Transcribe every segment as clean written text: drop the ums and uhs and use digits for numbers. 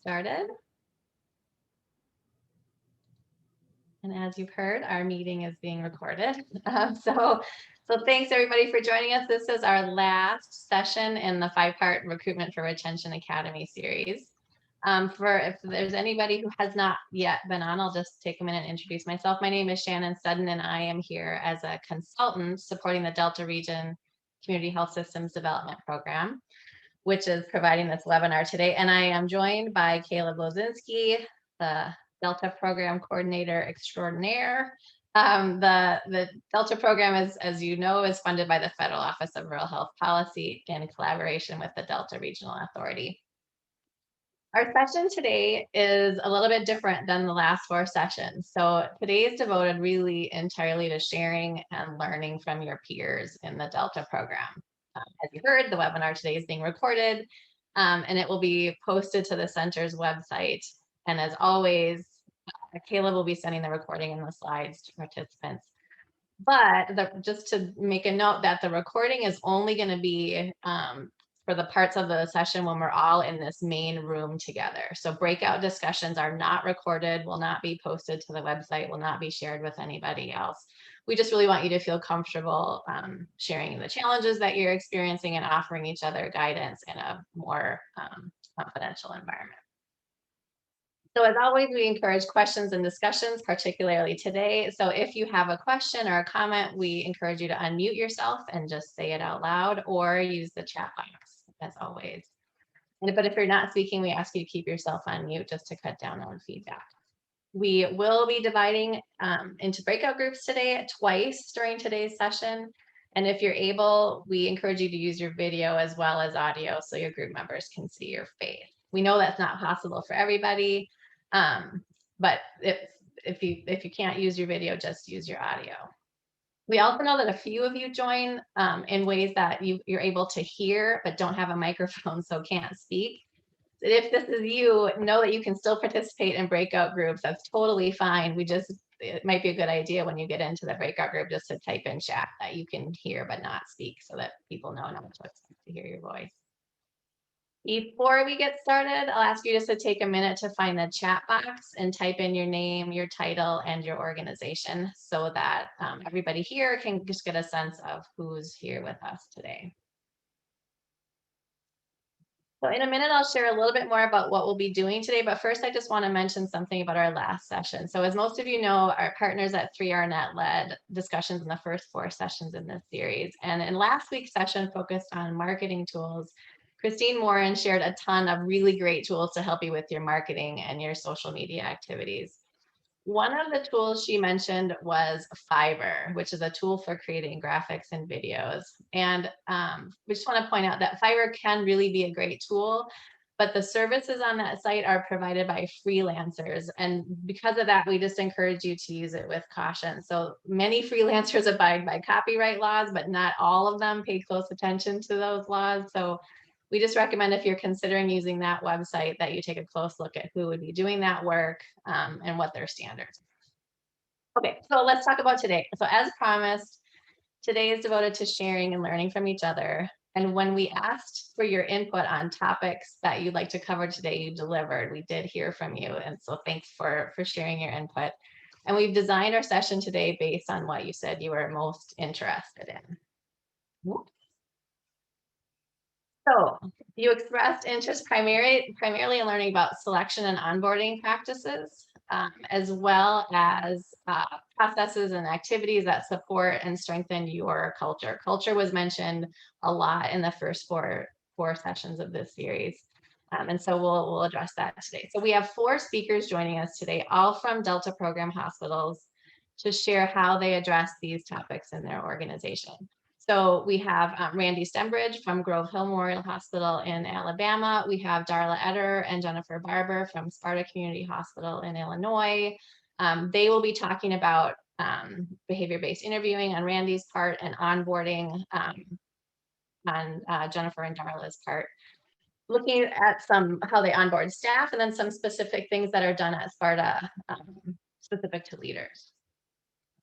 started. And as you've heard, our meeting is being recorded. So thanks everybody for joining us. This is our last session in the 5-part Recruitment for Retention Academy series. If there's anybody who has not yet been on, I'll just take a minute and introduce myself. My name is Shannon Studden, and I am here as a consultant supporting the Delta Region Community Health Systems Development Program, which is providing this webinar today. And I am joined by Caleb Lozinski, the Delta Program Coordinator Extraordinaire. The Delta program, as you know, is funded by the Federal Office of Rural Health Policy in collaboration with the Delta Regional Authority. Our session today is a little bit different than the last 4 sessions. So today is devoted really entirely to sharing and learning from your peers in the Delta program. As you heard, the webinar today is being recorded, and it will be posted to the center's website. And as always, Caleb will be sending the recording and the slides to participants. But just to make a note that the recording is only going to be for the parts of the session when we're all in this main room together. So breakout discussions are not recorded, will not be posted to the website, will not be shared with anybody else. We just really want you to feel comfortable sharing the challenges that you're experiencing and offering each other guidance in a more confidential environment. So as always, we encourage questions and discussions, particularly today. So if you have a question or a comment, we encourage you to unmute yourself and just say it out loud, or use the chat box as always. But if you're not speaking, we ask you to keep yourself on mute just to cut down on feedback. We will be dividing into breakout groups today, twice during today's session. And if you're able, we encourage you to use your video as well as audio so your group members can see your face. We know that's not possible for everybody, but if you can't use your video, just use your audio. We also know that a few of you join in ways that you're able to hear but don't have a microphone, so can't speak. If this is you, know that you can still participate in breakout groups. That's totally fine. It might be a good idea when you get into the breakout group just to type in chat that you can hear but not speak, so that people know not to hear your voice. Before we get started, I'll ask you just to take a minute to find the chat box and type in your name, your title, and your organization so that everybody here can just get a sense of who's here with us today. So in a minute, I'll share a little bit more about what we'll be doing today, but first I just want to mention something about our last session. So as most of you know, our partners at 3RNet led discussions in the first 4 sessions in this series. And in last week's session focused on marketing tools, Christine Morin shared a ton of really great tools to help you with your marketing and your social media activities. One of the tools she mentioned was Fiverr, which is a tool for creating graphics and videos. And we just want to point out that Fiverr can really be a great tool, but the services on that site are provided by freelancers. And because of that, we just encourage you to use it with caution. So many freelancers abide by copyright laws, but not all of them pay close attention to those laws. So we just recommend, if you're considering using that website, that you take a close look at who would be doing that work and what their standards are. Okay, so let's talk about today. So as promised, today is devoted to sharing and learning from each other. And when we asked for your input on topics that you'd like to cover today, you delivered. We did hear from you. And so thanks for sharing your input. And we've designed our session today based on what you said you were most interested in. Whoops. So you expressed interest primarily in learning about selection and onboarding practices, as well as processes and activities that support and strengthen your culture. Culture was mentioned a lot in the first four sessions of this series. And so we'll address that today. So we have 4 speakers joining us today, all from Delta program hospitals, to share how they address these topics in their organization. So we have Randy Stembridge from Grove Hill Memorial Hospital in Alabama. We have Darla Eder and Jennifer Barber from Sparta Community Hospital in Illinois. They will be talking about behavior-based interviewing on Randy's part and onboarding on Jennifer and Darla's part. Looking at how they onboard staff, and then some specific things that are done at Sparta specific to leaders.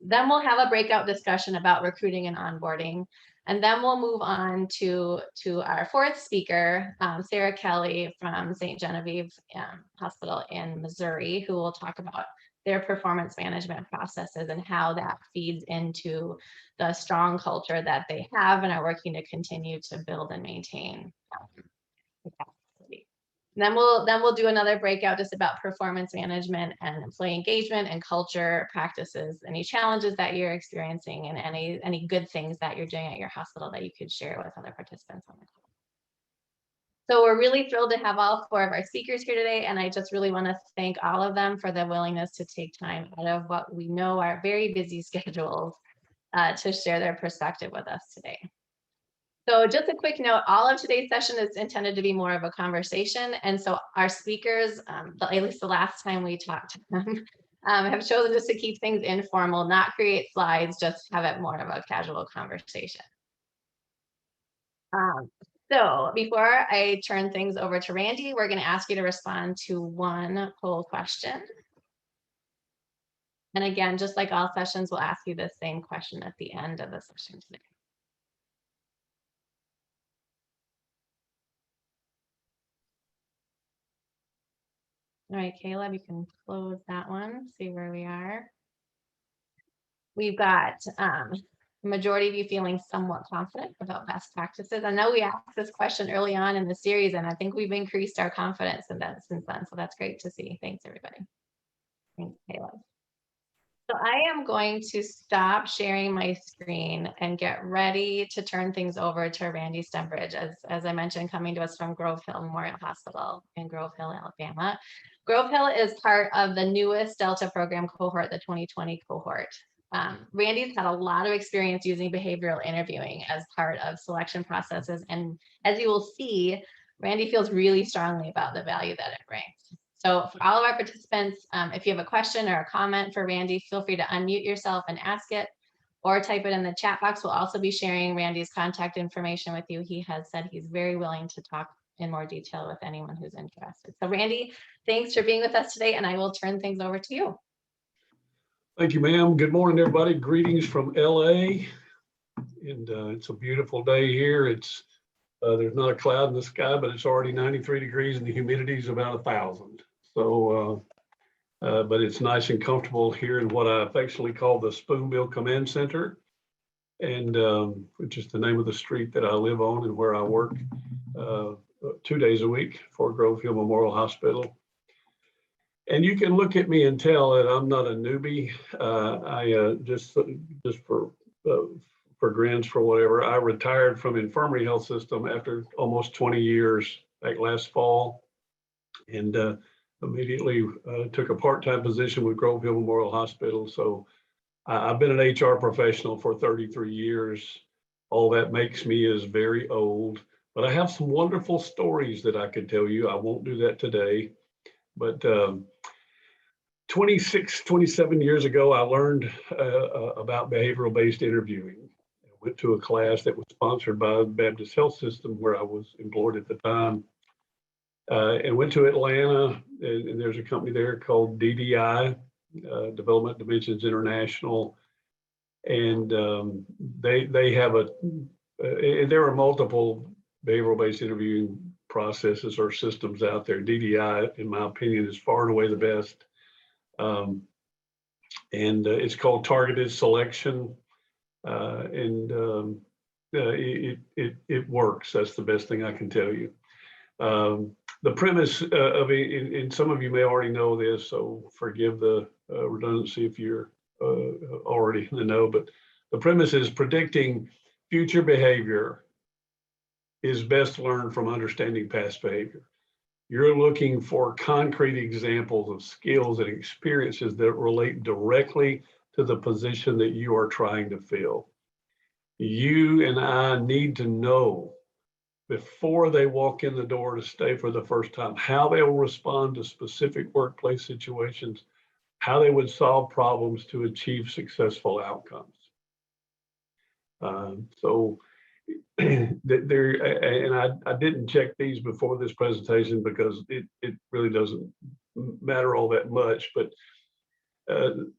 Then we'll have a breakout discussion about recruiting and onboarding. And then we'll move on to our fourth speaker, Sarah Kelly from St. Genevieve Hospital in Missouri, who will talk about their performance management processes and how that feeds into the strong culture that they have and are working to continue to build and maintain. And then we'll do another breakout just about performance management and employee engagement and culture practices, any challenges that you're experiencing, and any good things that you're doing at your hospital that you could share with other participants on the call. So we're really thrilled to have all four of our speakers here today, and I just really want to thank all of them for the willingness to take time out of what we know are very busy schedules to share their perspective with us today. So just a quick note, all of today's session is intended to be more of a conversation. And so our speakers, at least the last time we talked to them, have chosen just to keep things informal, not create slides, just have it more of a casual conversation. So before I turn things over to Randy, we're going to ask you to respond to one poll question. And again, just like all sessions, we'll ask you the same question at the end of the session today. All right, Caleb, you can close that one, see where we are. We've got majority of you feeling somewhat confident about best practices. I know we asked this question early on in the series, and I think we've increased our confidence in that since then. So that's great to see. Thanks, everybody. Thanks, Caleb. So I am going to stop sharing my screen and get ready to turn things over to Randy Stembridge, as I mentioned, coming to us from Grove Hill Memorial Hospital in Grove Hill, Alabama. Grove Hill is part of the newest Delta program cohort, the 2020 cohort. Randy's had a lot of experience using behavioral interviewing as part of selection processes. And as you will see, Randy feels really strongly about the value that it brings. So for all of our participants, if you have a question or a comment for Randy, feel free to unmute yourself and ask it or type it in the chat box. We'll also be sharing Randy's contact information with you. He has said he's very willing to talk in more detail with anyone who's interested. So Randy, thanks for being with us today, and I will turn things over to you. Thank you, ma'am. Good morning, everybody. Greetings from LA. And it's a beautiful day here. It's there's not a cloud in the sky, but it's already 93 degrees and the humidity is about 1,000. So, but it's nice and comfortable here in what I affectionately call the Spoonbill Command Center, and which is the name of the street that I live on and where I work 2 days a week for Grove Hill Memorial Hospital. And you can look at me and tell that I'm not a newbie. I just for grins for whatever, I retired from Infirmary Health System after almost 20 years back last fall, and immediately took a part-time position with Grove Hill Memorial Hospital. So I've been an HR professional for 33 years. All that makes me is very old, but I have some wonderful stories that I could tell you. I won't do that today. But 27 years ago, I learned about behavioral-based interviewing. I went to a class that was sponsored by the Baptist Health System where I was employed at the time, and went to Atlanta, and there's a company there called DDI, Development Dimensions International, and they have there are multiple behavioral-based interviewing processes or systems out there. DDI, in my opinion, is far and away the best. And it's called targeted selection. And it works. That's the best thing I can tell you. The premise of it, and some of you may already know this, so forgive the redundancy if you're already in the know, but the premise is predicting future behavior is best learned from understanding past behavior. You're looking for concrete examples of skills and experiences that relate directly to the position that you are trying to fill. You and I need to know before they walk in the door to stay for the first time, how they will respond to specific workplace situations, how they would solve problems to achieve successful outcomes. So there, and I didn't check these before this presentation because it really doesn't matter all that much, but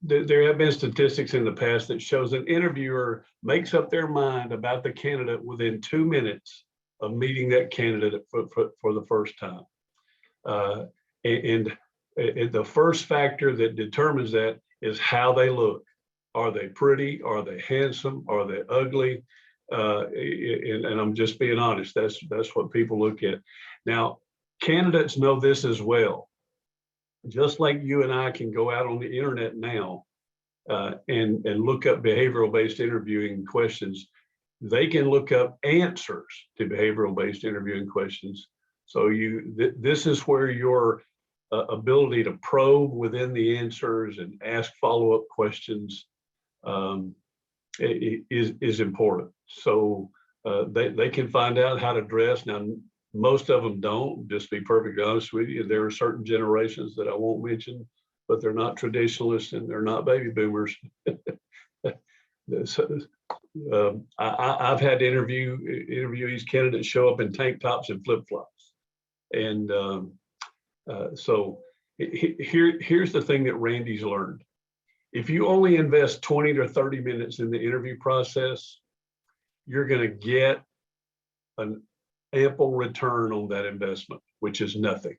there have been statistics in the past that shows an interviewer makes up their mind about the candidate within 2 minutes of meeting that candidate for the first time. And the first factor that determines that is how they look. Are they pretty? Are they handsome? Are they ugly? And I'm just being honest, that's what people look at. Now, candidates know this as well. Just like you and I can go out on the internet now and look up behavioral-based interviewing questions, they can look up answers to behavioral-based interviewing questions. So this is where your ability to probe within the answers and ask follow-up questions is important. So they can find out how to dress. Now, most of them don't, just to be perfectly honest with you. There are certain generations that I won't mention, but they're not traditionalists and they're not baby boomers. I've had interviewees, candidates show up in tank tops and flip-flops. And so here's the thing that Randy's learned. If you only invest 20 to 30 minutes in the interview process, you're going to get an ample return on that investment, which is nothing.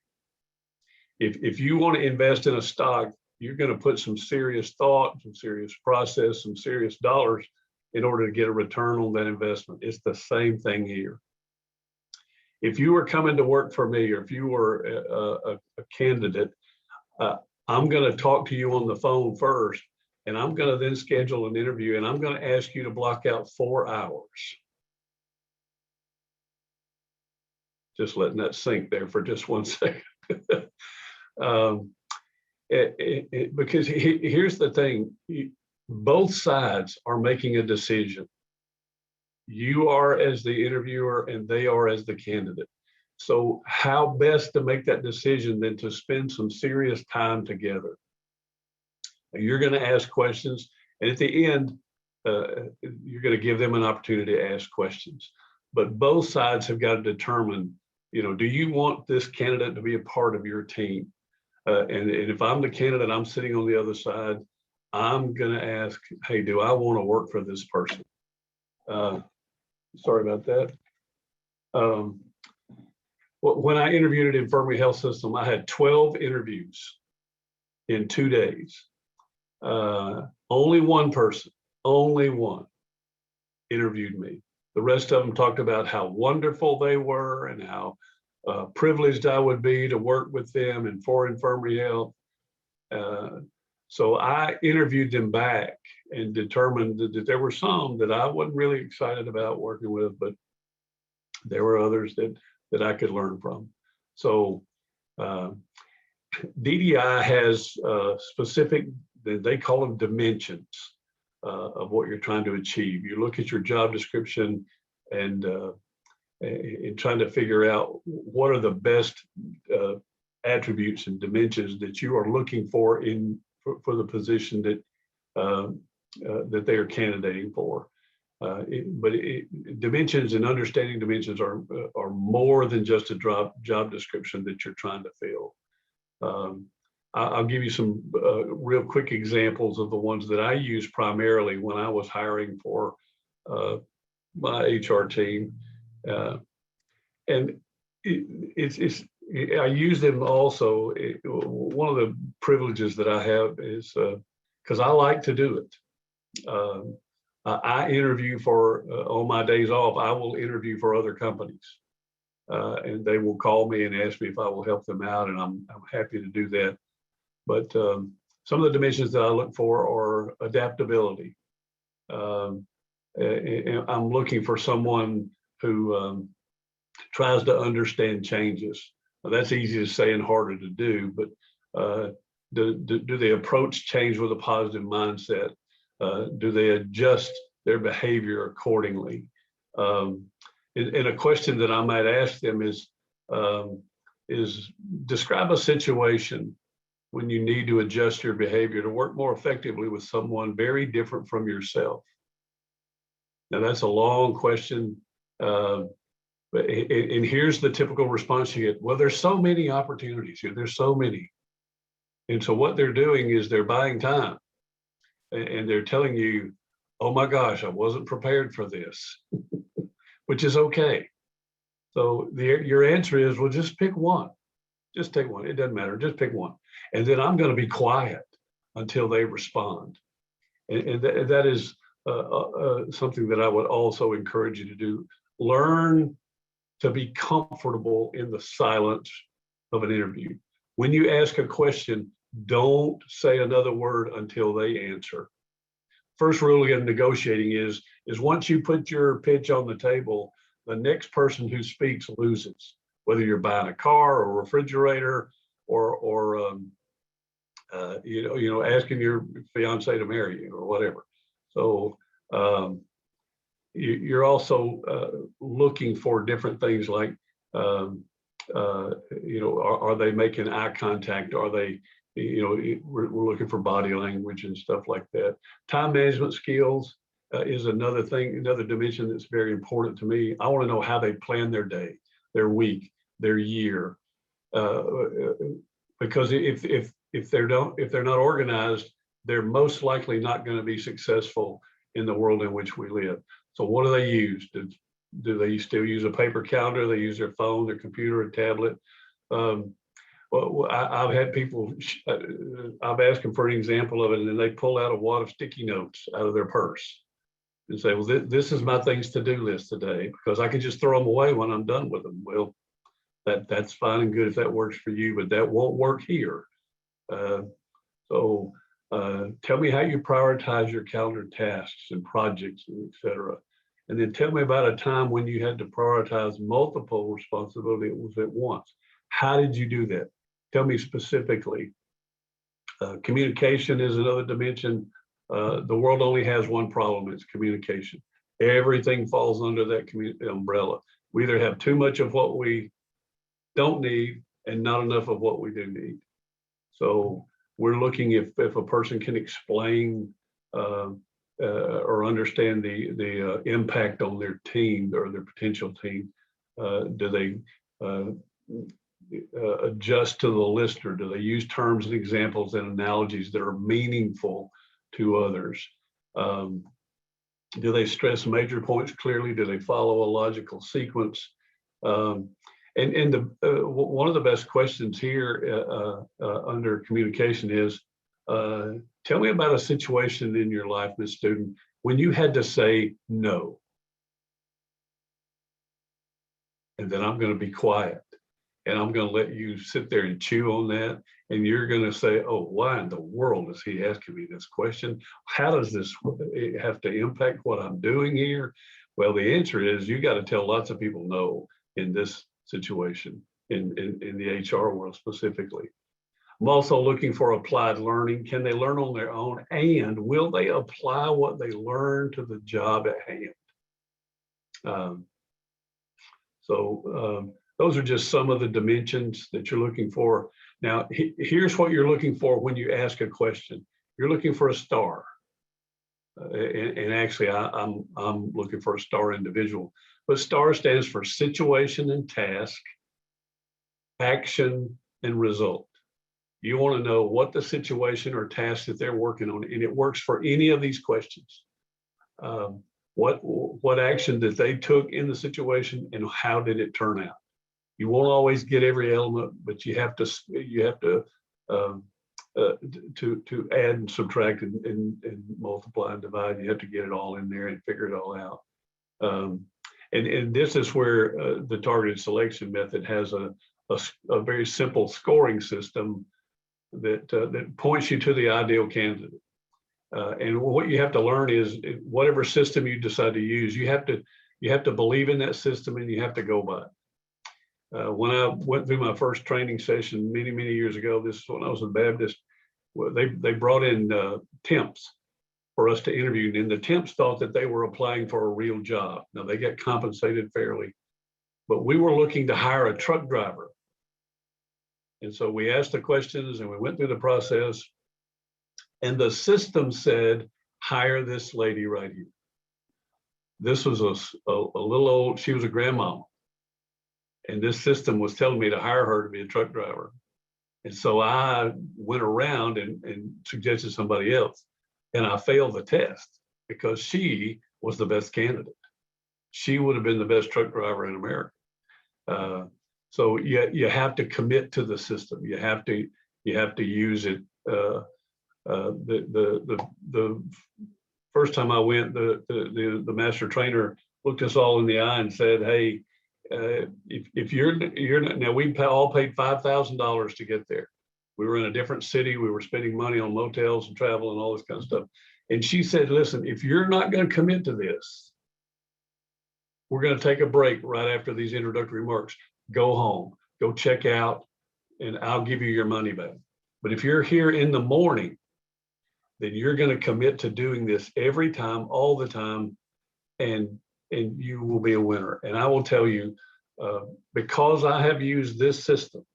If you want to invest in a stock, you're going to put some serious thought, some serious process, some serious dollars in order to get a return on that investment. It's the same thing here. If you were coming to work for me, or if you were a candidate, I'm going to talk to you on the phone first, and I'm going to then schedule an interview, and I'm going to ask you to block out 4 hours. Just letting that sink there for just 1 second. Because here's the thing, both sides are making a decision. You are as the interviewer and they are as the candidate. So how best to make that decision than to spend some serious time together. You're going to ask questions, and at the end, you're going to give them an opportunity to ask questions. But both sides have got to determine, do you want this candidate to be a part of your team? And if I'm the candidate, I'm sitting on the other side, I'm going to ask, hey, do I want to work for this person? Sorry about that. When I interviewed at Infirmary Health System, I had 12 interviews in 2 days. Only one person, only one, interviewed me. The rest of them talked about how wonderful they were and how privileged I would be to work with them and for Infirmary Health. So I interviewed them back and determined that there were some that I wasn't really excited about working with, but there were others that I could learn from. So DDI has specific, they call them dimensions of what you're trying to achieve. You look at your job description and trying to figure out what are the best attributes and dimensions that you are looking for for the position that that they are candidating for. Dimensions and understanding dimensions are more than just a job description that you're trying to fill. I'll give you some real quick examples of the ones that I use primarily when I was hiring for my HR team. And I use them also. One of the privileges that I have is because I like to do it. I interview for, on my days off, I will interview for other companies. And they will call me and ask me if I will help them out, and I'm happy to do that. But some of the dimensions that I look for are adaptability. I'm looking for someone who tries to understand changes. Now, that's easy to say and harder to do, but do they approach change with a positive mindset? Do they adjust their behavior accordingly? And a question that I might ask them is describe a situation when you need to adjust your behavior to work more effectively with someone very different from yourself. Now, that's a long question. And here's the typical response you get. Well, there's so many opportunities here. There's so many. And so what they're doing is they're buying time, and they're telling you, oh my gosh, I wasn't prepared for this, which is okay. So your answer is, well, just pick one. Just take one. It doesn't matter. Just pick one. And then I'm going to be quiet until they respond. And that is something that I would also encourage you to do. Learn to be comfortable in the silence of an interview. When you ask a question, don't say another word until they answer. First rule in negotiating is once you put your pitch on the table, the next person who speaks loses, whether you're buying a car or a refrigerator or asking your fiance to marry you or whatever. So you're also looking for different things like, are they making eye contact? Are they, we're looking for body language and stuff like that. Time management skills is another thing, another dimension that's very important to me. I want to know how they plan their day, their week, their year, because if they're not organized, they're most likely not going to be successful in the world in which we live. So what do they use? Do they still use a paper calendar? They use their phone, their computer, and tablet. Well, I've had people, I've asked them for an example of it, and then they pull out a wad of sticky notes out of their purse and say, well, this is my things to do list today, because I can just throw them away when I'm done with them. Well, that's fine and good if that works for you, but that won't work here. So tell me how you prioritize your calendar tasks and projects, et cetera. And then tell me about a time when you had to prioritize multiple responsibilities at once. How did you do that? Tell me specifically. Communication is another dimension. The world only has one problem, it's communication. Everything falls under that umbrella. We either have too much of what we don't need and not enough of what we do need. So we're looking if a person can explain or understand the impact on their team or their potential team. Do they adjust to the listener? Do they use terms and examples and analogies that are meaningful to others? Do they stress major points clearly? Do they follow a logical sequence? And one of the best questions here under communication is, tell me about a situation in your life, Ms. Student, when you had to say no. And then I'm going to be quiet. And I'm going to let you sit there and chew on that. And you're going to say, oh, why in the world is he asking me this question? How does this have to impact what I'm doing here? Well, the answer is you got to tell lots of people no in this situation, in the HR world specifically. I'm also looking for applied learning. Can they learn on their own? And will they apply what they learn to the job at hand? Those are just some of the dimensions that you're looking for. Now, here's what you're looking for when you ask a question. You're looking for a star. And actually, I'm looking for a star individual. But STAR stands for situation and task, action and result. You want to know what the situation or task that they're working on, and it works for any of these questions. What action that they took in the situation, and how did it turn out? You won't always get every element, but you have to add and subtract and multiply and divide. You have to get it all in there and figure it all out. And this is where the targeted selection method has a very simple scoring system that points you to the ideal candidate. And what you have to learn is whatever system you decide to use, you have to believe in that system and you have to go by it. When I went through my first training session many years ago, this is when I was a Baptist, they brought in temps for us to interview, and the temps thought that they were applying for a real job. Now, they get compensated fairly, but we were looking to hire a truck driver. And so we asked the questions and we went through the process, and the system said, hire this lady right here. This was a little old, she was a grandmama. And this system was telling me to hire her to be a truck driver. And so I went around and suggested somebody else, and I failed the test because she was the best candidate. She would have been the best truck driver in America. So you have to commit to the system. You have to use it. The first time I went, the master trainer looked us all in the eye and said, "Hey, if you're not, now we all paid $5,000 to get there. We were in a different city. We were spending money on motels and travel and all this kind of stuff." And she said, "Listen, if you're not going to commit to this, we're going to take a break right after these introductory remarks. Go home, go check out, and I'll give you your money back. But if you're here in the morning, then you're going to commit to doing this every time, all the time, and you will be a winner." And I will tell you, because I have used this system,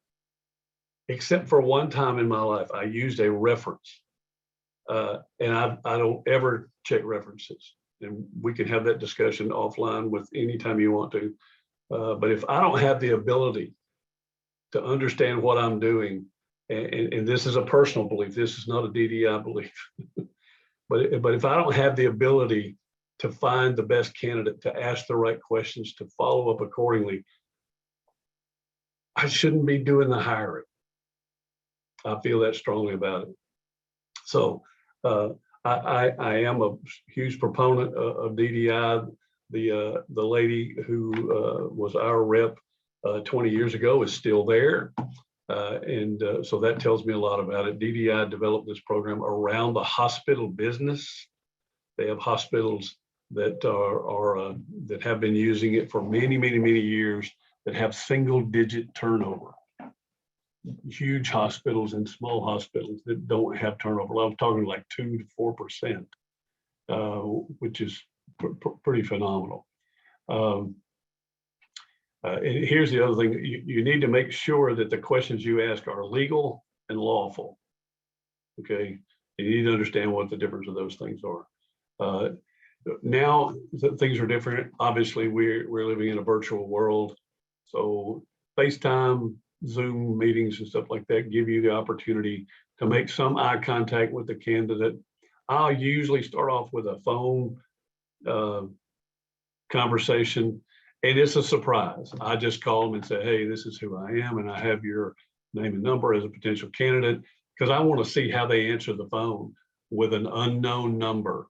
except for one time in my life, I used a reference, and I don't ever check references. And we can have that discussion offline with anytime you want to. But if I don't have the ability to understand what I'm doing, and this is a personal belief, this is not a DDI belief, but if I don't have the ability to find the best candidate, to ask the right questions, to follow up accordingly, I shouldn't be doing the hiring. I feel that strongly about it. So I am a huge proponent of DDI. The lady who was our rep 20 years ago is still there. So that tells me a lot about it. DDI developed this program around the hospital business. They have hospitals that that have been using it for many, many, many years, that have single-digit turnover. Huge hospitals and small hospitals that don't have turnover. I'm talking like 2 to 4%, which is pretty phenomenal. And here's the other thing: you need to make sure that the questions you ask are legal and lawful. Okay, you need to understand what the difference of those things are. Now that things are different, obviously we're living in a virtual world, so FaceTime, Zoom meetings and stuff like that give you the opportunity to make some eye contact with the candidate. I'll usually start off with a phone conversation, and it's a surprise. I just call them and say, "Hey, this is who I am, and I have your name and number as a potential candidate," because I want to see how they answer the phone with an unknown number,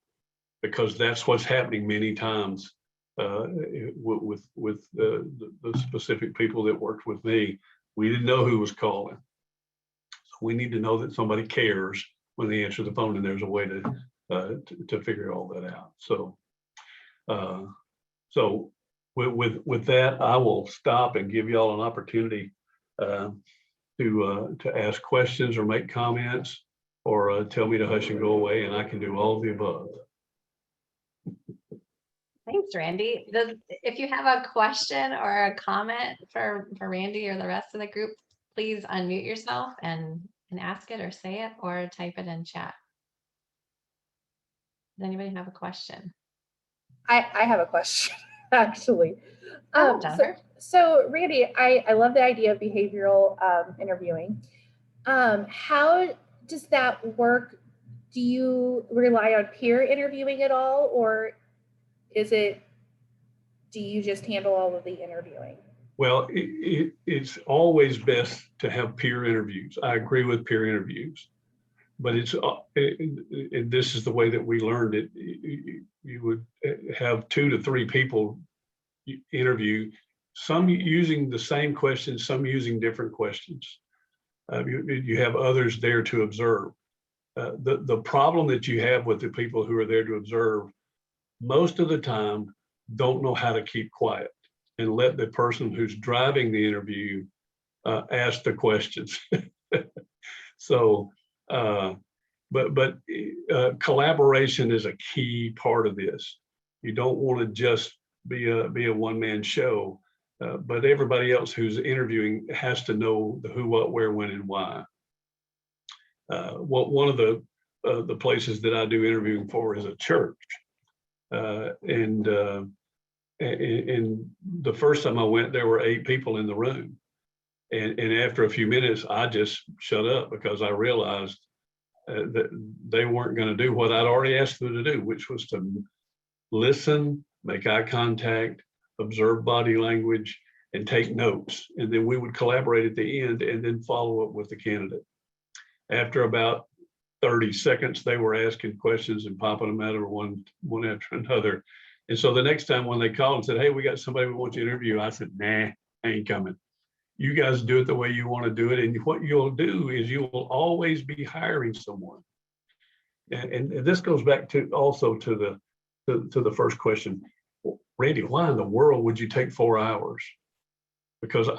because that's what's happening many times with the specific people that worked with me. We didn't know who was calling. So we need to know that somebody cares when they answer the phone, and there's a way to figure all that out. So with that, I will stop and give y'all an opportunity to ask questions or make comments, or tell me to hush and go away, and I can do all of the above. Thanks, Randy. If you have a question or a comment for Randy or the rest of the group, please unmute yourself and ask it, or say it, or type it in chat. Does anybody have a question? I have a question, actually. So Randy, I love the idea of behavioral interviewing. How does that work? Do you rely on peer interviewing at all, or do you just handle all of the interviewing? Well, it's always best to have peer interviews. I agree with peer interviews, but this is the way that we learned it. You would have 2 to 3 people interview, some using the same questions, some using different questions. You have others there to observe. The problem that you have with the people who are there to observe, most of the time, don't know how to keep quiet and let the person who's driving the interview ask the questions. So, but collaboration is a key part of this. You don't want to just be a one-man show, but everybody else who's interviewing has to know the who, what, where, when, and why. One of the places that I do interviewing for is a church, and the first time I went, there were 8 people in the room, And after a few minutes, I just shut up because I realized that they weren't going to do what I'd already asked them to do, which was to listen, make eye contact, observe body language, and take notes. And then we would collaborate at the end and then follow up with the candidate. After about 30 seconds, they were asking questions and popping them out of one after another. And so the next time when they called and said, hey, we got somebody we want you to interview, I said, nah, I ain't coming. You guys do it the way you want to do it. And what you'll do is you will always be hiring someone. And this goes back to also to the first question. Randy, why in the world would you take 4 hours? Because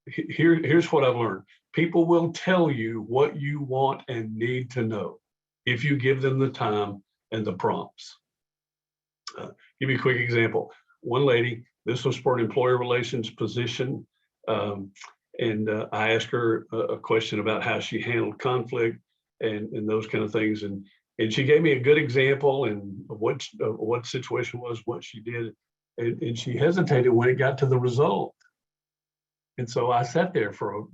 here's what I've learned. People will tell you what you want and need to know if you give them the time and the prompts. Give you a quick example. One lady, this was for an employer relations position. And I asked her a question about how she handled conflict and those kind of things. And she gave me a good example and what the situation was, what she did. And she hesitated when it got to the result. And so I sat there for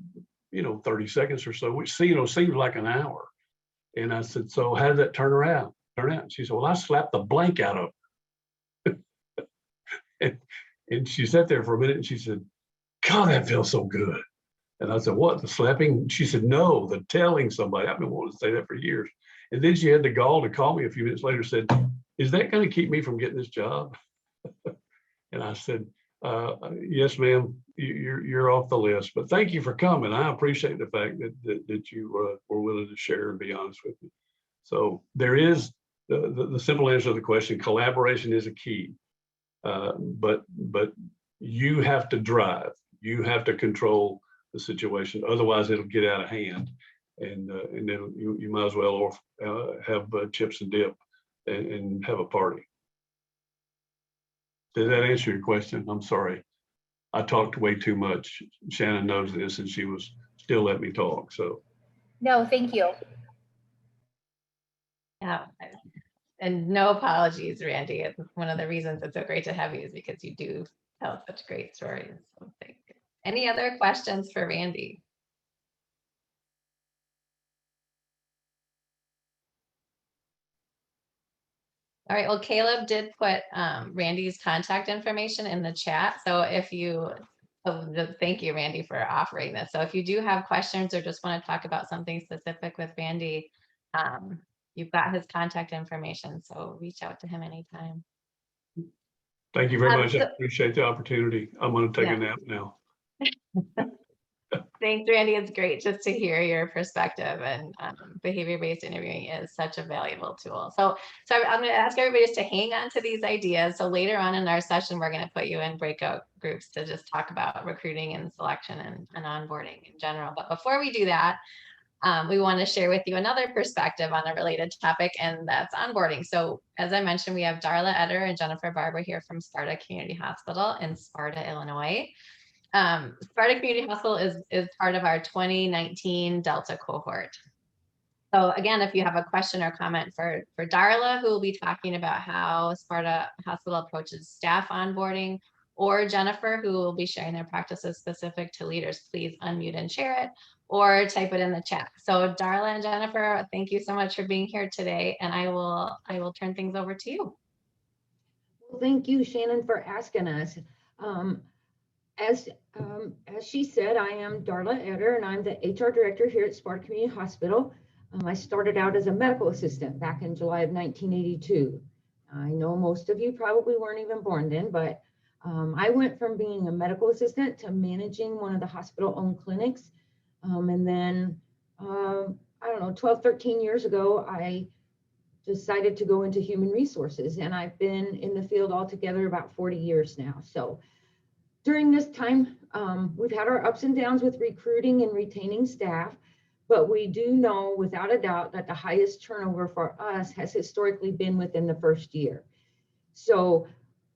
30 seconds or so, which seemed like an hour. And I said, so how did that turn out? She said, well, I slapped the blank out of it. and she sat there for a minute and she said, God, that feels so good. And I said, what, the slapping? She said, no, the telling somebody. I've been wanting to say that for years. And then she had the gall to call me a few minutes later, said, is that going to keep me from getting this job? And I said, yes, ma'am, you're off the list, but thank you for coming. I appreciate the fact that you were willing to share and be honest with me. So there is the simple answer to the question, collaboration is a key, but you have to drive, you have to control the situation. Otherwise it'll get out of hand and then you might as well have chips and dip and have a party. Did that answer your question? I'm sorry. I talked way too much. Shannon knows this and she was still let me talk. So. No, thank you. Yeah. And no apologies, Randy. It's one of the reasons it's so great to have you is because you do tell such great stories. So thank you. Any other questions for Randy? All right, well, Caleb did put Randy's contact information in the chat. So thank you, Randy, for offering this. So if you do have questions or just want to talk about something specific with Randy, you've got his contact information. So reach out to him anytime. Thank you very much. I appreciate the opportunity. I'm going to take a nap now. Thanks, Randy. It's great just to hear your perspective, and behavior-based interviewing is such a valuable tool. So I'm going to ask everybody just to hang on to these ideas. So later on in our session, we're going to put you in breakout groups to just talk about recruiting and selection and onboarding in general. But before we do that, we want to share with you another perspective on a related topic, and that's onboarding. So as I mentioned, we have Darla Eder and Jennifer Barber here from Sparta Community Hospital in Sparta, Illinois. Sparta Community Hospital is part of our 2019 Delta cohort. So again, if you have a question or comment for Darla, who will be talking about how Sparta Hospital approaches staff onboarding, or Jennifer, who will be sharing their practices specific to leaders, please unmute and share it or type it in the chat. So Darla and Jennifer, thank you so much for being here today, and I will turn things over to you. Well, thank you, Shannon, for asking us. As she said, I am Darla Eder, and I'm the HR director here at Sparta Community Hospital. I started out as a medical assistant back in July of 1982. I know most of you probably weren't even born then, but I went from being a medical assistant to managing one of the hospital-owned clinics. And then, I don't know, 12, 13 years ago, I decided to go into human resources, and I've been in the field altogether about 40 years now. So during this time, we've had our ups and downs with recruiting and retaining staff, but we do know without a doubt that the highest turnover for us has historically been within the first year. So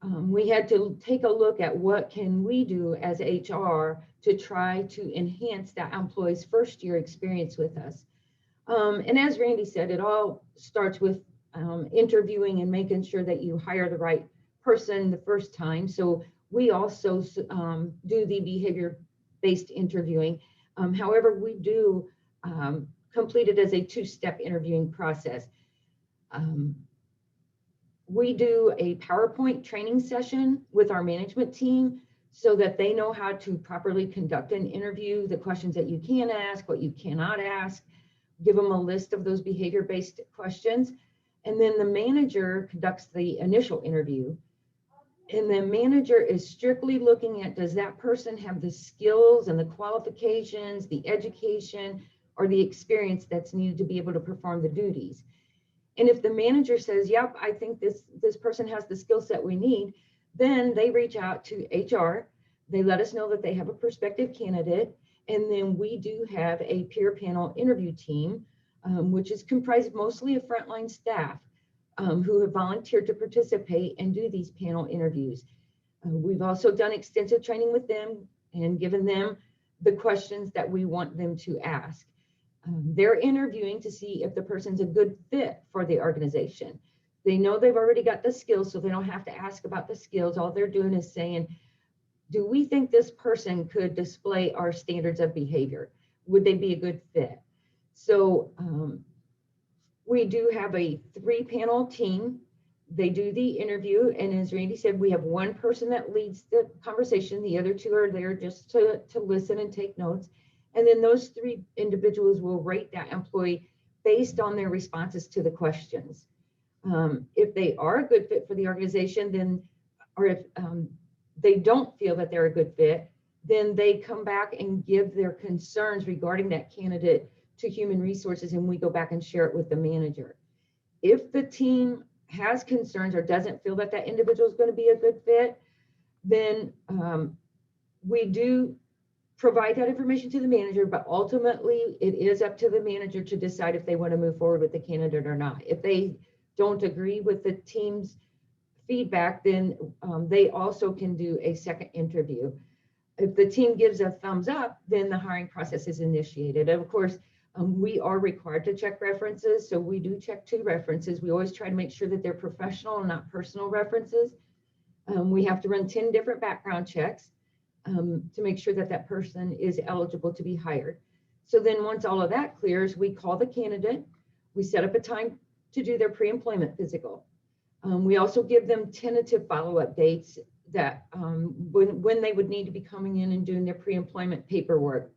we had to take a look at what can we do as HR to try to enhance that employee's first year experience with us. And as Randy said, it all starts with interviewing and making sure that you hire the right person the first time. So we also do the behavior based interviewing. However, we do complete it as a two-step interviewing process. We do a PowerPoint training session with our management team so that they know how to properly conduct an interview, the questions that you can ask, what you cannot ask, give them a list of those behavior-based questions. And then the manager conducts the initial interview. And the manager is strictly looking at, does that person have the skills and the qualifications, the education, or the experience that's needed to be able to perform the duties. And if the manager says, yep, I think this person has the skill set we need, then they reach out to HR. They let us know that they have a prospective candidate. And then we do have a peer panel interview team, which is comprised mostly of frontline staff who have volunteered to participate and do these panel interviews. We've also done extensive training with them and given them the questions that we want them to ask. They're interviewing to see if the person's a good fit for the organization. They know they've already got the skills, so they don't have to ask about the skills. All they're doing is saying, do we think this person could display our standards of behavior? Would they be a good fit? So we do have a 3-panel team. They do the interview, and as Randy said, we have one person that leads the conversation. The other 2 are there just to listen and take notes. And then those 3 individuals will rate that employee based on their responses to the questions. If they are a good fit for the organization, then, or if they don't feel that they're a good fit, then they come back and give their concerns regarding that candidate to human resources, and we go back and share it with the manager. If the team has concerns or doesn't feel that that individual is going to be a good fit, then we do provide that information to the manager, but ultimately it is up to the manager to decide if they want to move forward with the candidate or not. If they don't agree with the team's feedback, then they also can do a second interview. If the team gives a thumbs up, then the hiring process is initiated. And of course, we are required to check references, so we do check 2 references. We always try to make sure that they're professional and not personal references. We have to run 10 different background checks to make sure that that person is eligible to be hired. So then once all of that clears, we call the candidate, we set up a time to do their pre-employment physical. We also give them tentative follow-up dates that when they would need to be coming in and doing their pre-employment paperwork,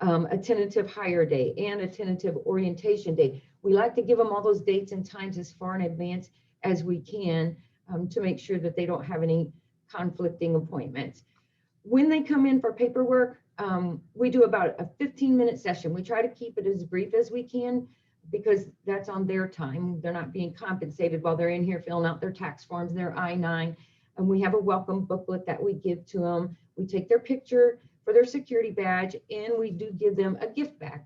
a tentative hire date and a tentative orientation date. We like to give them all those dates and times as far in advance as we can to make sure that they don't have any conflicting appointments. When they come in for paperwork, we do about a 15-minute session. We try to keep it as brief as we can because that's on their time. They're not being compensated while they're in here filling out their tax forms, their I-9. And we have a welcome booklet that we give to them. We take their picture for their security badge, and we do give them a gift bag.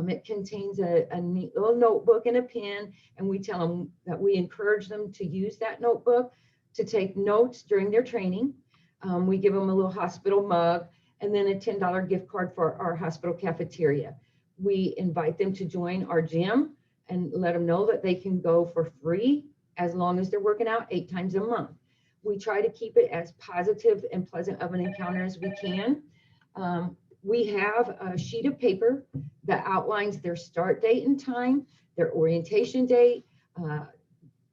It contains a neat little notebook and a pen, and we tell them that we encourage them to use that notebook to take notes during their training. We give them a little hospital mug and then a $10 gift card for our hospital cafeteria. We invite them to join our gym and let them know that they can go for free as long as they're working out 8 times a month. We try to keep it as positive and pleasant of an encounter as we can. We have a sheet of paper that outlines their start date and time, their orientation date,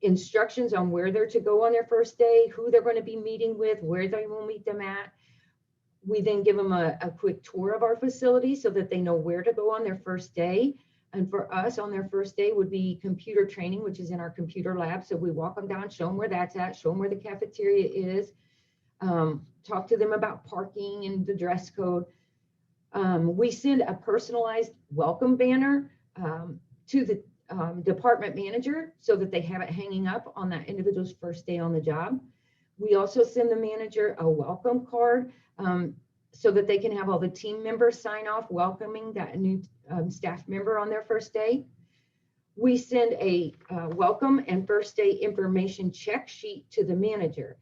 instructions on where they're to go on their first day, who they're going to be meeting with, where they will meet them at. We then give them a quick tour of our facility so that they know where to go on their first day. And for us, on their first day would be computer training, which is in our computer lab. So we walk them down, show them where that's at, show them where the cafeteria is, talk to them about parking and the dress code. We send a personalized welcome banner to the department manager so that they have it hanging up on that individual's first day on the job. We also send the manager a welcome card so that they can have all the team members sign off welcoming that new staff member on their first day. We send a welcome and first day information check sheet to the manager.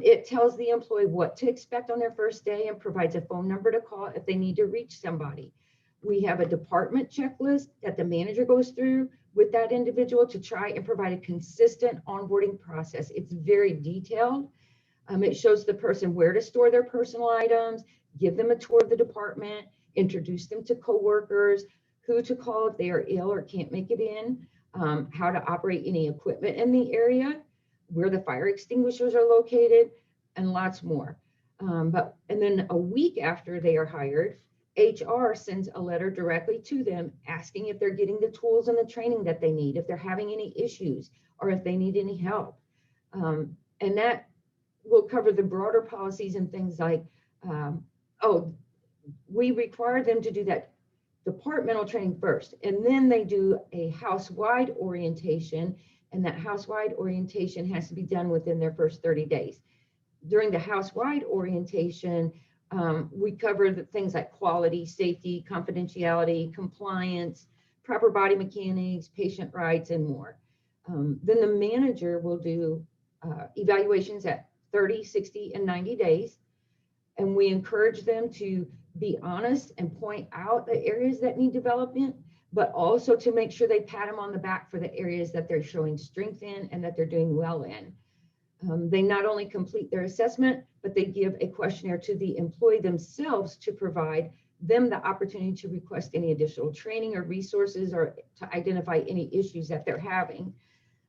It tells the employee what to expect on their first day and provides a phone number to call if they need to reach somebody. We have a department checklist that the manager goes through with that individual to try and provide a consistent onboarding process. It's very detailed. It shows the person where to store their personal items, give them a tour of the department, introduce them to coworkers, who to call if they are ill or can't make it in, how to operate any equipment in the area, where the fire extinguishers are located, and lots more. And then a week after they are hired, HR sends a letter directly to them asking if they're getting the tools and the training that they need, if they're having any issues, or if they need any help. And that will cover the broader policies and things like, we require them to do that departmental training first, and then they do a house-wide orientation, and that house-wide orientation has to be done within their first 30 days. During the house-wide orientation, we cover the things like quality, safety, confidentiality, compliance, proper body mechanics, patient rights, and more. Then the manager will do evaluations at 30, 60, and 90 days. And we encourage them to be honest and point out the areas that need development, but also to make sure they pat them on the back for the areas that they're showing strength in and that they're doing well in. They not only complete their assessment, but they give a questionnaire to the employee themselves to provide them the opportunity to request any additional training or resources, or to identify any issues that they're having.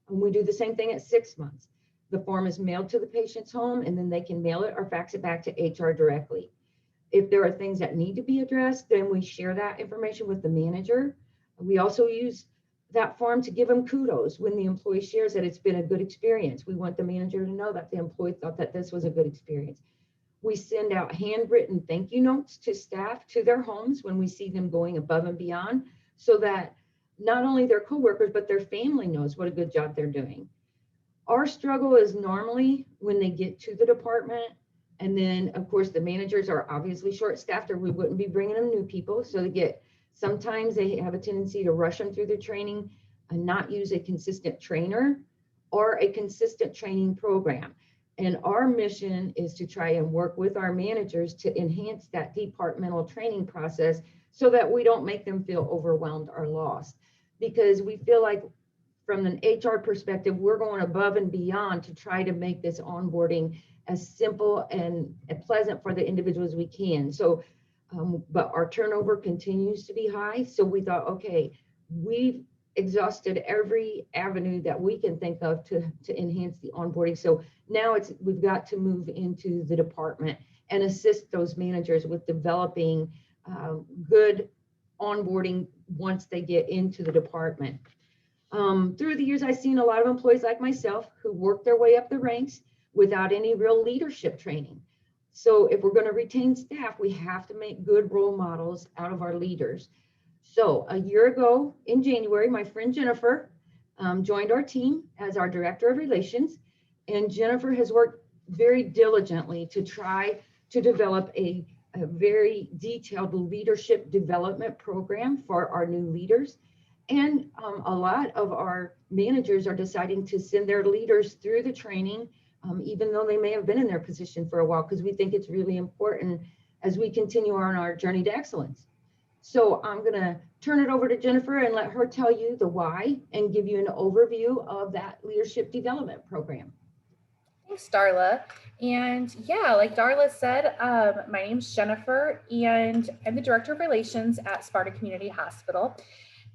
And we do the same thing at 6 months. The form is mailed to the patient's home, and then they can mail it or fax it back to HR directly. If there are things that need to be addressed, then we share that information with the manager. We also use that form to give them kudos when the employee shares that it's been a good experience. We want the manager to know that the employee thought that this was a good experience. We send out handwritten thank you notes to staff to their homes when we see them going above and beyond, so that not only their coworkers, but their family knows what a good job they're doing. Our struggle is normally when they get to the department, and then of course the managers are obviously short-staffed, or we wouldn't be bringing them new people. So sometimes they have a tendency to rush them through their training and not use a consistent trainer or a consistent training program. And our mission is to try and work with our managers to enhance that departmental training process so that we don't make them feel overwhelmed or lost. Because we feel like from an HR perspective, we're going above and beyond to try to make this onboarding as simple and pleasant for the individuals we can. So, but our turnover continues to be high. So we thought, okay, we've exhausted every avenue that we can think of to enhance the onboarding. So now we've got to move into the department and assist those managers with developing good onboarding once they get into the department. Through the years, I've seen a lot of employees like myself who work their way up the ranks without any real leadership training. So if we're going to retain staff, we have to make good role models out of our leaders. So a year ago in January, my friend Jennifer joined our team as our Director of Relations. And Jennifer has worked very diligently to try to develop a very detailed leadership development program for our new leaders. And a lot of our managers are deciding to send their leaders through the training, even though they may have been in their position for a while, because we think it's really important as we continue on our journey to excellence. So I'm going to turn it over to Jennifer and let her tell you the why and give you an overview of that leadership development program. Thanks, Darla. And yeah, like Darla said, my name's Jennifer, and I'm the Director of Relations at Sparta Community Hospital.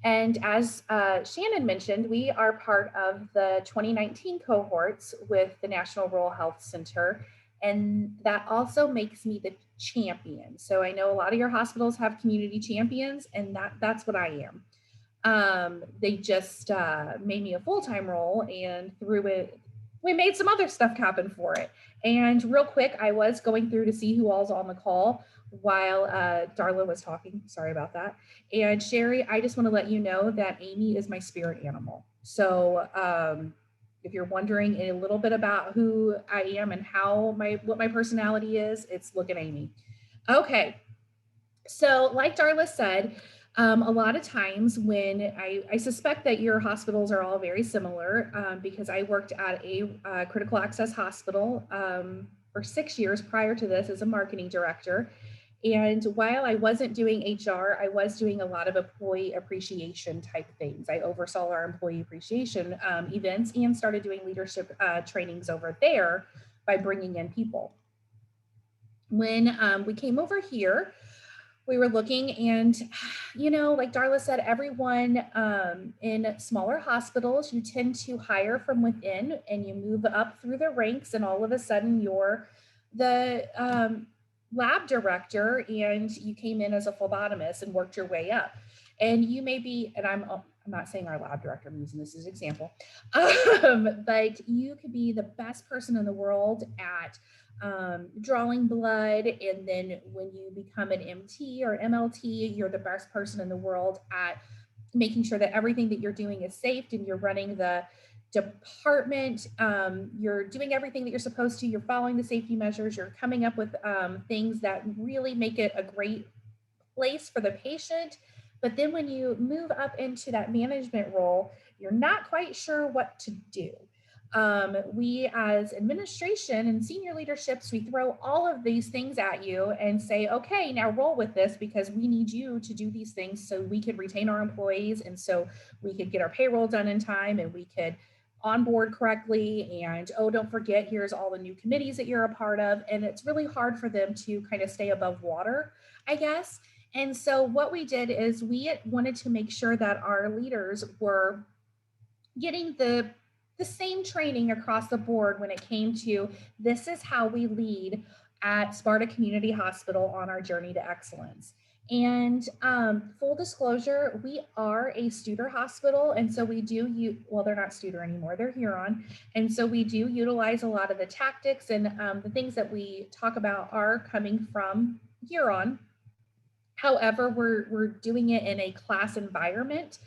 And as Shannon mentioned, we are part of the 2019 cohorts with the National Rural Health Center, and that also makes me the champion. So I know a lot of your hospitals have community champions, and that's what I am. They just made me a full-time role, and through it, we made some other stuff happen for it. And real quick, I was going through to see who all's on the call while Darla was talking. Sorry about that. And Sherry, I just want to let you know that Amy is my spirit animal. So if you're wondering a little bit about who I am and what my personality is, it's look at Amy. Okay. So like Darla said, a lot of times when I suspect that your hospitals are all very similar because I worked at a critical access hospital for 6 years prior to this as a marketing director. And while I wasn't doing HR, I was doing a lot of employee appreciation type things. I oversaw our employee appreciation events and started doing leadership trainings over there by bringing in people. when we came over here, we were looking and, like Darla said, everyone in smaller hospitals, you tend to hire from within and you move up through the ranks, and all of a sudden you're the lab director and you came in as a phlebotomist and worked your way up. And you may be, and I'm not saying our lab director, I'm using this as an example, but you could be the best person in the world at drawing blood, and then when you become an MT or MLT, you're the best person in the world at making sure that everything that you're doing is safe, and you're running the department, you're doing everything that you're supposed to, you're following the safety measures, you're coming up with things that really make it a great place for the patient. But then when you move up into that management role, you're not quite sure what to do. We as administration and senior leaderships, we throw all of these things at you and say, okay, now roll with this, because we need you to do these things so we could retain our employees, and so we could get our payroll done in time, and we could onboard correctly, and oh, don't forget, here's all the new committees that you're a part of. And it's really hard for them to kind of stay above water, I guess. And so what we did is we wanted to make sure that our leaders were getting the same training across the board when it came to, this is how we lead at Sparta Community Hospital on our journey to excellence. And full disclosure, we are a Studer hospital, and so we do, well, they're not Studer anymore, they're Huron. And so we do utilize a lot of the tactics, and the things that we talk about are coming from Huron. However, we're doing it in a class environment.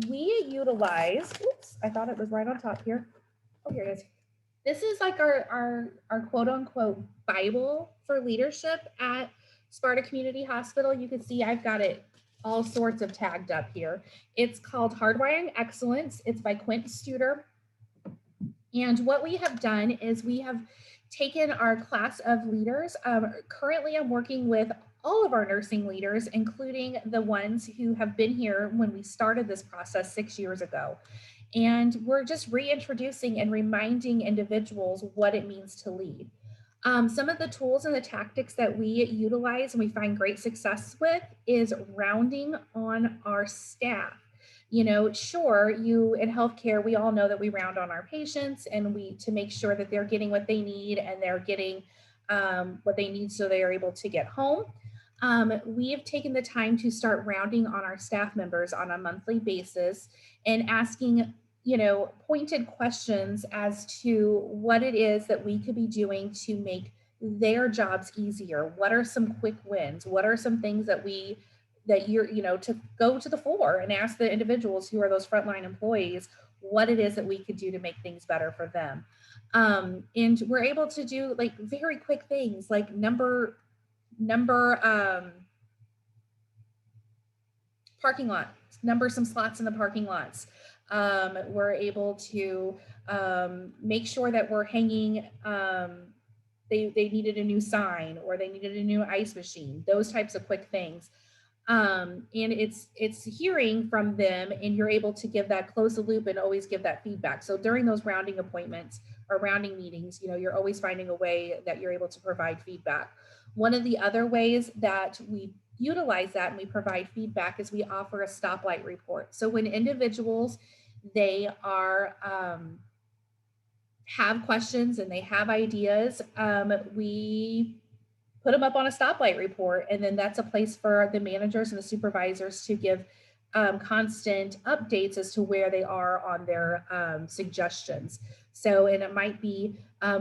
We utilize, oops, I thought it was right on top here. Oh, here it is. This is like our quote unquote Bible for leadership at Sparta Community Hospital. You can see I've got it all sorts of tagged up here. It's called Hardwiring Excellence. It's by Quint Studer. And what we have done is we have taken our class of leaders. Currently, I'm working with all of our nursing leaders, including the ones who have been here when we started this process 6 years ago. And we're just reintroducing and reminding individuals what it means to lead. Some of the tools and the tactics that we utilize and we find great success with is rounding on our staff. Sure, you in healthcare, we all know that we round on our patients, and to make sure that they're getting what they need and they're getting what they need so they are able to get home. We have taken the time to start rounding on our staff members on a monthly basis and asking, pointed questions as to what it is that we could be doing to make their jobs easier. What are some quick wins? What are some things that you're, to go to the floor and ask the individuals who are those frontline employees, what it is that we could do to make things better for them. And we're able to do like very quick things like number parking lot, number some slots in the parking lots. We're able to make sure that we're hanging, they needed a new sign or they needed a new ice machine, those types of quick things. And it's hearing from them, and you're able to give that, close the loop and always give that feedback. So during those rounding appointments or rounding meetings, you're always finding a way that you're able to provide feedback. One of the other ways that we utilize that and we provide feedback is we offer a stoplight report. So when individuals, they are have questions and they have ideas, we put them up on a stoplight report, and then that's a place for the managers and the supervisors to give constant updates as to where they are on their suggestions. So, and it might be,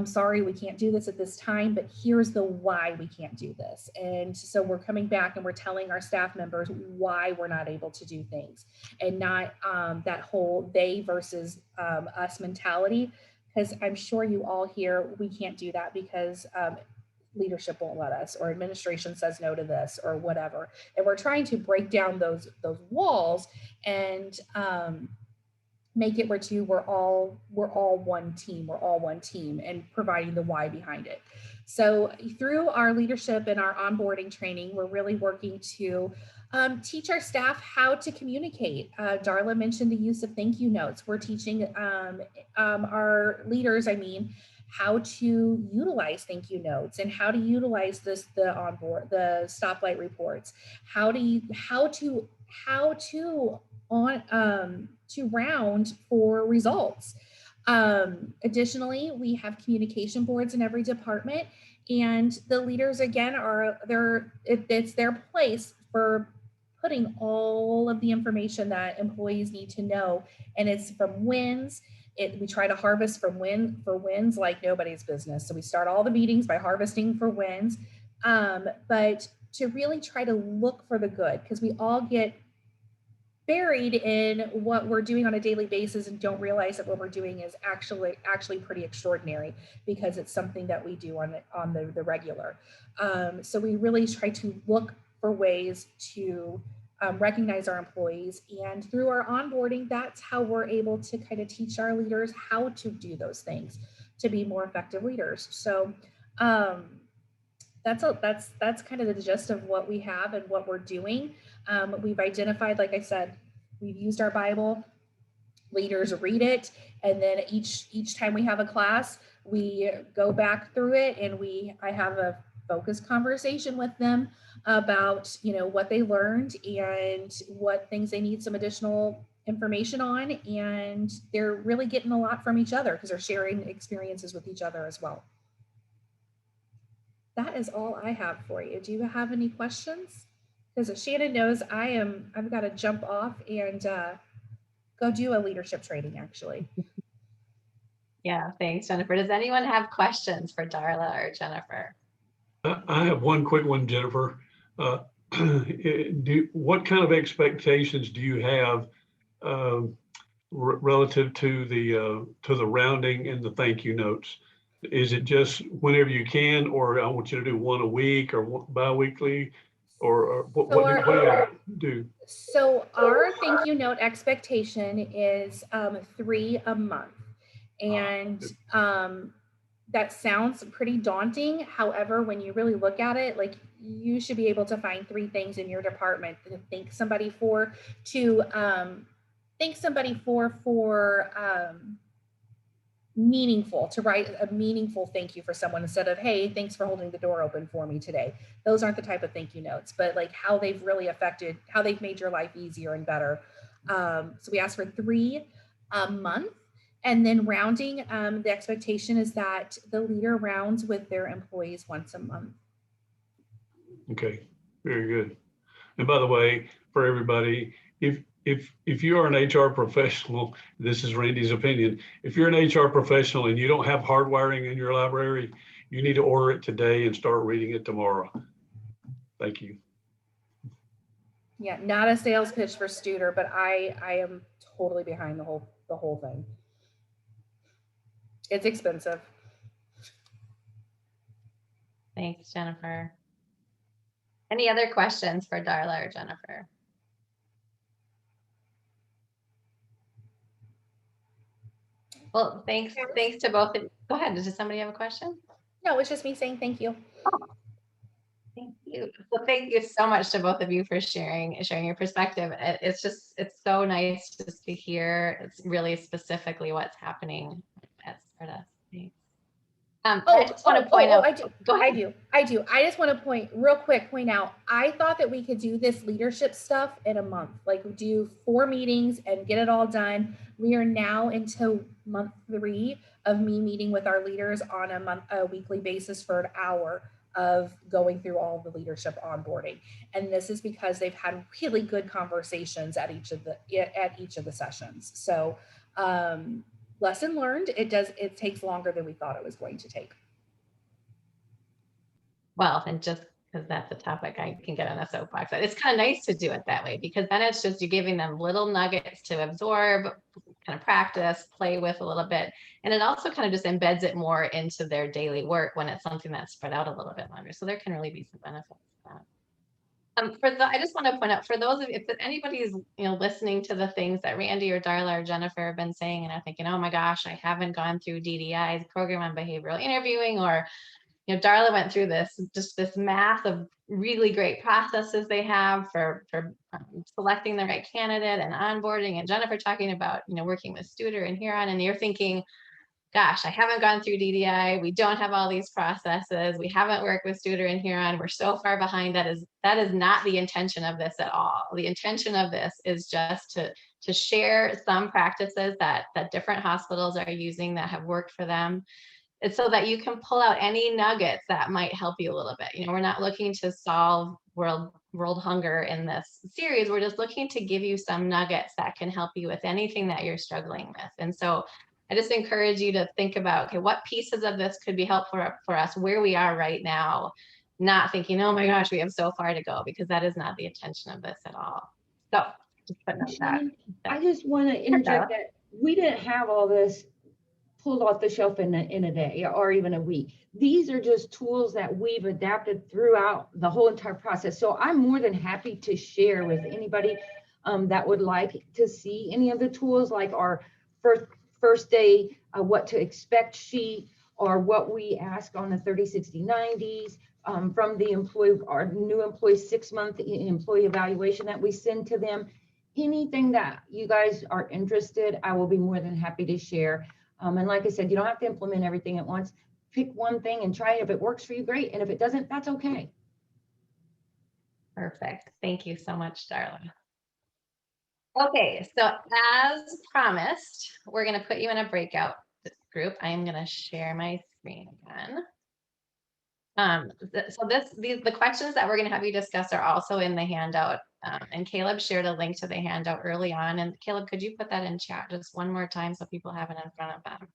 sorry, we can't do this at this time, but here's the why we can't do this. And so we're coming back and we're telling our staff members why we're not able to do things, and not that whole they versus us mentality, because I'm sure you all hear, we can't do that because leadership won't let us, or administration says no to this, or whatever. And we're trying to break down those walls and make it where we're all one team. We're all one team, and providing the why behind it. So through our leadership and our onboarding training, we're really working to teach our staff how to communicate. Darla mentioned the use of thank you notes. We're teaching our leaders, how to utilize thank you notes and how to utilize the onboard, the stoplight reports, how to round for results. Additionally, we have communication boards in every department, and the leaders again it's their place for putting all of the information that employees need to know, and it's from wins. We try to harvest for wins like nobody's business. So we start all the meetings by harvesting for wins, but to really try to look for the good, because we all get buried in what we're doing on a daily basis and don't realize that what we're doing is actually pretty extraordinary, because it's something that we do on the regular. So we really try to look for ways to recognize our employees, and through our onboarding, that's how we're able to kind of teach our leaders how to do those things to be more effective leaders. So that's kind of the gist of what we have and what we're doing. We've identified, like I said, we've used our Bible. Leaders read it, and then each time we have a class, we go back through it, and I have a focused conversation with them about what they learned and what things they need some additional information on, and they're really getting a lot from each other because they're sharing experiences with each other as well. That is all I have for you. Do you have any questions? Because Shannon knows I've got to jump off and go do a leadership training, actually. Yeah, thanks, Jennifer. Does anyone have questions for Darla or Jennifer? I have one quick one, Jennifer. What kind of expectations do you have relative to the rounding and the thank you notes? Is it just whenever you can, or I want you to do one a week or bi-weekly, or what do you do? So our thank you note expectation is 3 a month, and that sounds pretty daunting. However, when you really look at it, like, you should be able to find 3 things in your department to thank somebody for, meaningful, to write a meaningful thank you for someone instead of, hey, thanks for holding the door open for me today. Those aren't the type of thank you notes, but like how they've really affected, how they've made your life easier and better. So we ask for 3 a month. And then rounding, the expectation is that the leader rounds with their employees once a month. Okay, very good. And by the way, for everybody, if you are an HR professional, this is Randy's opinion. If you're an HR professional and you don't have hardwiring in your library, you need to order it today and start reading it tomorrow. Thank you. Yeah, not a sales pitch for Studer, but I am totally behind the whole thing. It's expensive. Thanks, Jennifer. Any other questions for Darla or Jennifer? Well, thanks to both. Go ahead. Does somebody have a question? No, it's just me saying thank you. Thank you. Well, thank you so much to both of you for sharing your perspective. It's so nice just to hear. It's really specifically what's happening at Sparta. Thanks. I just want to point out. Go ahead. I do. I just want to point out, I thought that we could do this leadership stuff in a month, like do 4 meetings and get it all done. We are now into month 3 of me meeting with our leaders on a weekly basis for an hour of going through all the leadership onboarding. And this is because they've had really good conversations at each of the sessions. So, lesson learned, it takes longer than we thought it was going to take. Well, and just because that's a topic I can get on a soapbox, it's kind of nice to do it that way, because then it's just you giving them little nuggets to absorb, kind of practice, play with a little bit. And it also kind of just embeds it more into their daily work when it's something that's spread out a little bit longer. So there can really be some benefits to that. I just want to point out, for those of you, if anybody's listening to the things that Randy or Darla or Jennifer have been saying, and are thinking, oh my gosh, I haven't gone through DDI's program on behavioral interviewing, or Darla went through this math of really great processes they have for selecting the right candidate and onboarding, and Jennifer talking about working with Studer and Huron, and you're thinking, gosh, I haven't gone through DDI. We don't have all these processes. We haven't worked with Studer and Huron. We're so far behind. That is not the intention of this at all. The intention of this is just to share some practices that different hospitals are using that have worked for them. It's so that you can pull out any nuggets that might help you a little bit. You know, we're not looking to solve world hunger in this series. We're just looking to give you some nuggets that can help you with anything that you're struggling with. And so I just encourage you to think about, okay, what pieces of this could be helpful for us where we are right now, not thinking, oh my gosh, we have so far to go, because that is not the intention of this at all. So just putting up that. Shannon, I just want to interject that we didn't have all this pulled off the shelf in a day or even a week. These are just tools that we've adapted throughout the whole entire process. So I'm more than happy to share with anybody that would like to see any of the tools, like our first day what to expect sheet, or what we ask on the 30, 60, 90s from the employee, our new employee 6-month employee evaluation that we send to them. Anything that you guys are interested, I will be more than happy to share. And like I said, you don't have to implement everything at once. Pick one thing and try it. If it works for you, great. And if it doesn't, that's okay. Perfect. Thank you so much, Darla. Okay, so as promised, we're going to put you in a breakout group. I am going to share my screen again. So the questions that we're going to have you discuss are also in the handout. And Caleb shared a link to the handout early on. And Caleb, could you put that in chat just one more time so people have it in front of them?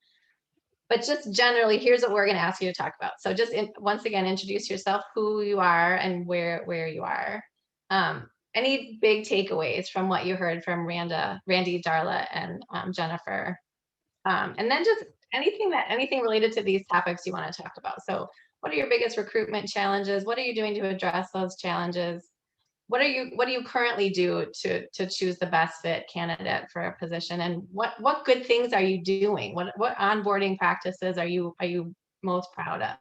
But just generally, here's what we're going to ask you to talk about. So just once again, introduce yourself, who you are and where you are. Any big takeaways from what you heard from Randy, Darla, and Jennifer? And then just anything related to these topics you want to talk about. So what are your biggest recruitment challenges? What are you doing to address those challenges? What do you currently do to choose the best fit candidate for a position? And what good things are you doing? What onboarding practices are you most proud of?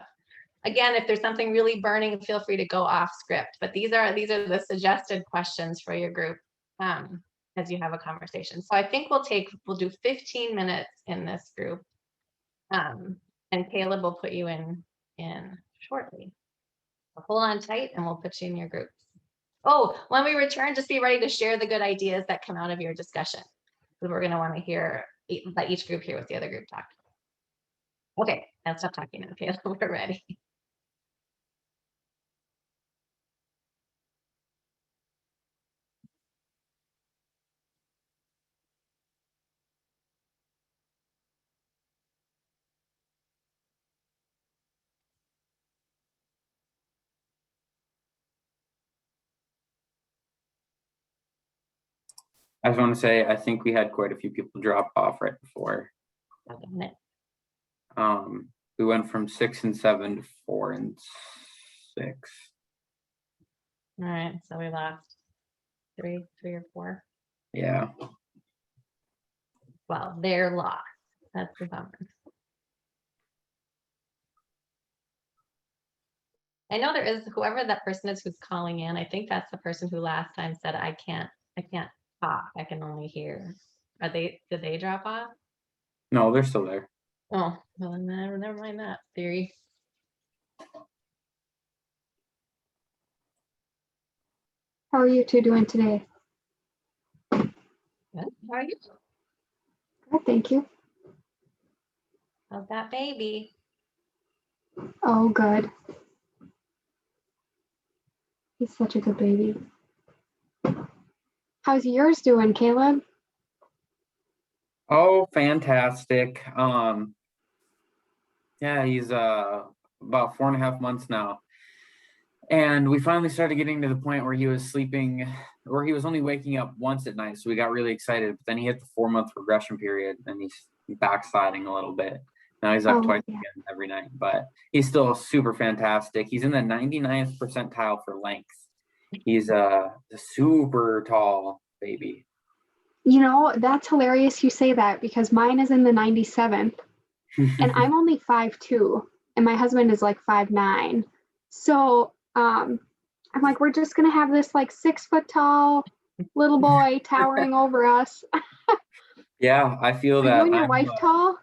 Again, if there's something really burning, feel free to go off script, but these are the suggested questions for your group as you have a conversation. So I think we'll do 15 minutes in this group. And Caleb will put you in shortly. So hold on tight and we'll put you in your groups. Oh, when we return, just be ready to share the good ideas that come out of your discussion, because we're going to want to let each group hear what the other group talked about. Okay, I'll stop talking now, Caleb. We're ready. I just want to say, I think we had quite a few people drop off right before. We went from 6 and 7 to 4 and 6. All right, so we lost three or four. Yeah. Well, they're lost. That's the bummer. I know there is, whoever that person is who's calling in, I think that's the person who last time said, I can't talk, I can only hear. Did they drop off? No, they're still there. Oh, well, never mind that theory. How are you two doing today? Good. How are you? Good, thank you. How's that baby? Oh, good. He's such a good baby. How's yours doing, Caleb? Oh, fantastic. Yeah, he's about 4.5 months now. And we finally started getting to the point where he was sleeping, or he was only waking up once at night. So we got really excited, but then he hit the 4-month regression period and he's backsliding a little bit. Now he's up twice again every night, but he's still super fantastic. He's in the 99th percentile for length. He's a super tall baby. You know, that's hilarious you say that, because mine is in the 97th and I'm only 5'2" and my husband is like 5'9". So I'm like, we're just gonna have this like 6 foot tall little boy towering over us. Yeah, I feel that. Are you and your wife tall?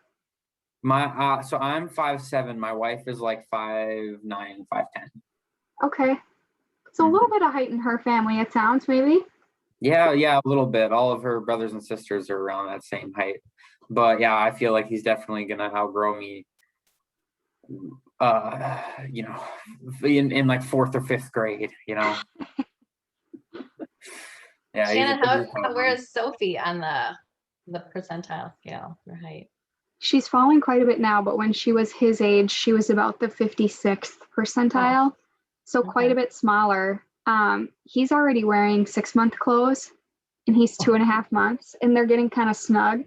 So I'm 5'7". My wife is like 5'9", 5'10". Okay. So a little bit of height in her family, it sounds, maybe. Yeah, a little bit. All of her brothers and sisters are around that same height. But yeah, I feel like he's definitely gonna outgrow me. In like 4th or 5th grade. Yeah, Shannon, where is Sophie on the percentile scale for height? She's falling quite a bit now, but when she was his age, she was about the 56th percentile. So quite a bit smaller. He's already wearing 6-month clothes and he's 2.5 months and they're getting kind of snug.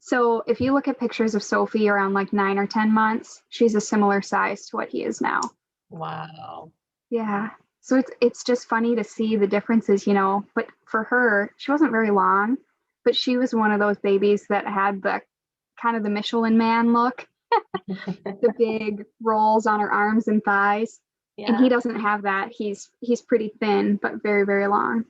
So if you look at pictures of Sophie around like 9 or 10 months, she's a similar size to what he is now. Wow. Yeah. So it's just funny to see the differences, but for her, she wasn't very long, but she was one of those babies that had the kind of the Michelin Man look, the big rolls on her arms and thighs. Yeah. And he doesn't have that. He's pretty thin, but very, very long.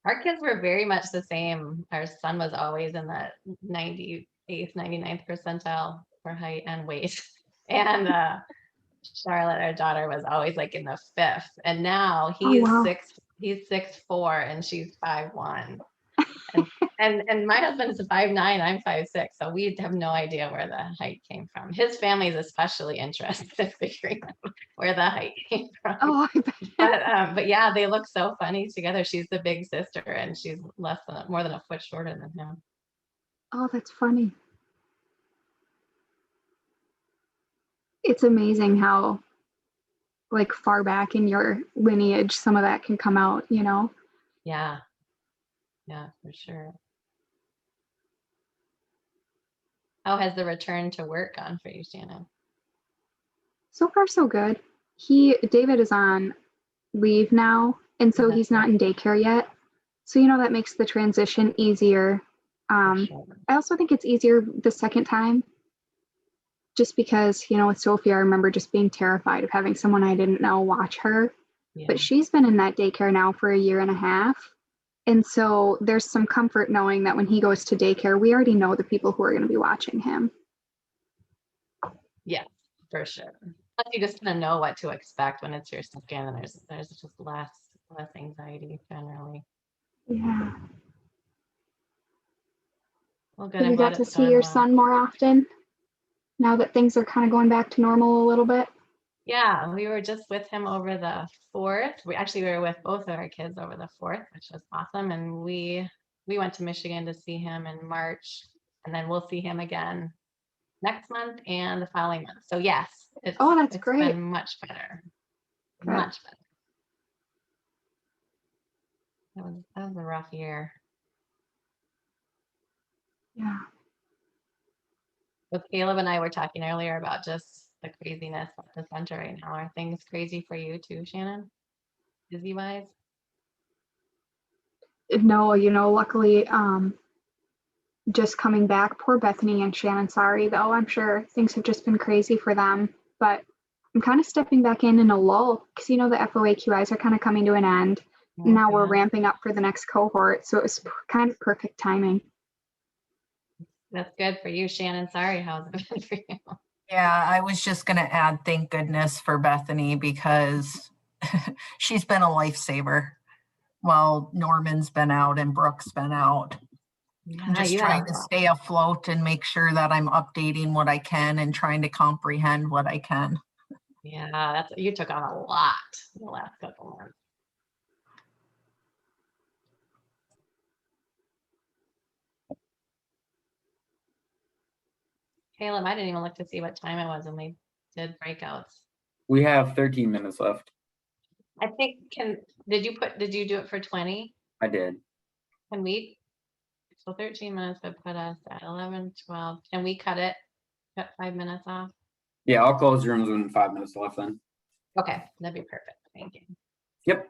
Our kids were very much the same. Our son was always in the 98th, 99th percentile for height and weight. And Charlotte, our daughter, was always like in the 5th. And now he's 6'4" and she's 5'1". And my husband is 5'9", I'm 5'6", so we have no idea where the height came from. His family is especially interested in figuring out where the height came from. Oh, I bet. But yeah, they look so funny together. She's the big sister, and she's more than a foot shorter than him. Oh, that's funny. It's amazing how, like, far back in your lineage, some of that can come out, Yeah, for sure. How has the return to work gone for you, Shannon? So far, so good. David is on leave now, and so he's not in daycare yet. So, that makes the transition easier. Sure. I also think it's easier the second time, just because, with Sophie, I remember just being terrified of having someone I didn't know watch her. Yeah. But she's been in that daycare now for 1.5 years. And so there's some comfort knowing that when he goes to daycare, we already know the people who are going to be watching him. Yeah, for sure. Plus, you just kind of know what to expect when it's your second, and there's just less anxiety generally. Yeah. Well, good. Have you got to see your son more often now that things are kind of going back to normal a little bit? Yeah, we were just with him over the 4th. We were with both of our kids over the 4th, which was awesome. And we went to Michigan to see him in March, and then we'll see him again next month and the following month. So yes, it's great. been much better. Good. Much better. That was a rough year. Yeah. So Caleb and I were talking earlier about just the craziness at the center right now. Are things crazy for you too, Shannon? Busy wise? No, luckily, just coming back, poor Bethany and Shannon, sorry though, I'm sure things have just been crazy for them, but I'm kind of stepping back in a lull because the FOAQIs are kind of coming to an end. Okay. Now we're ramping up for the next cohort, so it was kind of perfect timing. That's good for you, Shannon. Sorry, how's it been for you? Yeah, I was just going to add, thank goodness for Bethany, because she's been a lifesaver while Norman's been out and Brooke's been out. I'm just trying to stay afloat and make sure that I'm updating what I can and trying to comprehend what I can. Yeah, you took on a lot in the last couple months. Caleb, I didn't even look to see what time it was when we did breakouts. We have 13 minutes left. I think did you do it for 20? I did. Can we? So 13 minutes would put us at 11, 12. Can we cut 5 minutes off? Yeah, I'll close rooms when 5 minutes left then. Okay, that'd be perfect. Thank you. Yep.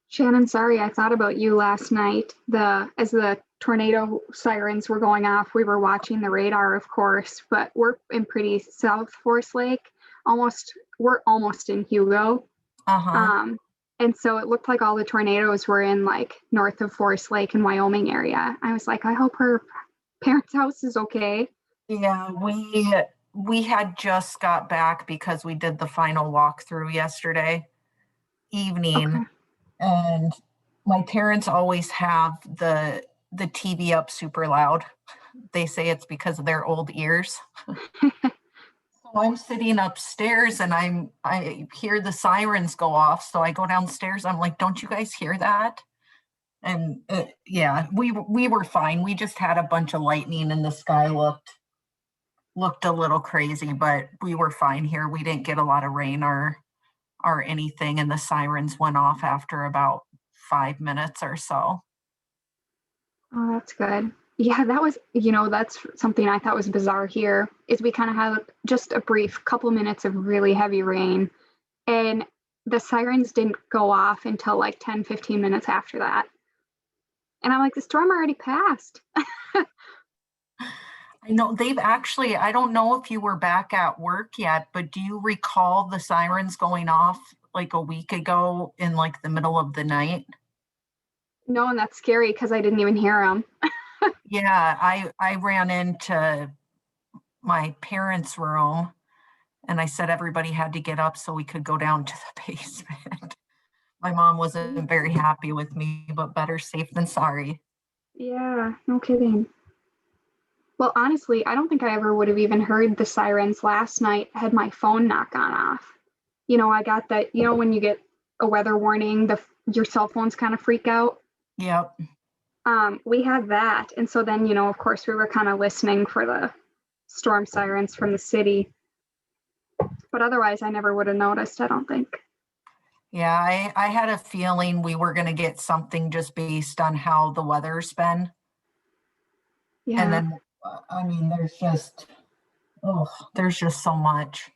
Shannon, sorry, I thought about you last night. As the tornado sirens were going off, we were watching the radar, of course, but we're in pretty South Forest Lake. We're almost in Hugo. Uh-huh. And so it looked like all the tornadoes were in like north of Forest Lake and Wyoming area. I was like, I hope her parents' house is okay. Yeah, we had just got back because we did the final walkthrough yesterday evening. Okay. And my parents always have the TV up super loud. They say it's because of their old ears. So I'm sitting upstairs and I hear the sirens go off. So I go downstairs. I'm like, don't you guys hear that? And yeah, we were fine. We just had a bunch of lightning and the sky looked a little crazy, but we were fine here. We didn't get a lot of rain or anything, and the sirens went off after about 5 minutes or so. Oh, that's good. Yeah, that was, that's something I thought was bizarre here is we kind of had just a brief couple minutes of really heavy rain, and the sirens didn't go off until like 10, 15 minutes after that. And I'm like, the storm already passed. I know they've actually, I don't know if you were back at work yet, but do you recall the sirens going off like a week ago in like the middle of the night? No, and that's scary because I didn't even hear them. Yeah, I ran into my parents' room and I said everybody had to get up so we could go down to the basement. My mom wasn't very happy with me, but better safe than sorry. Yeah, no kidding. Well, honestly, I don't think I ever would have even heard the sirens last night had my phone not gone off. I got that, when you get a weather warning, your cell phones kind of freak out. Yep. We had that. And so then, of course, we were kind of listening for the storm sirens from the city. But otherwise, I never would have noticed, I don't think. Yeah, I had a feeling we were going to get something just based on how the weather's been. Yeah. And then, I mean, there's just so much.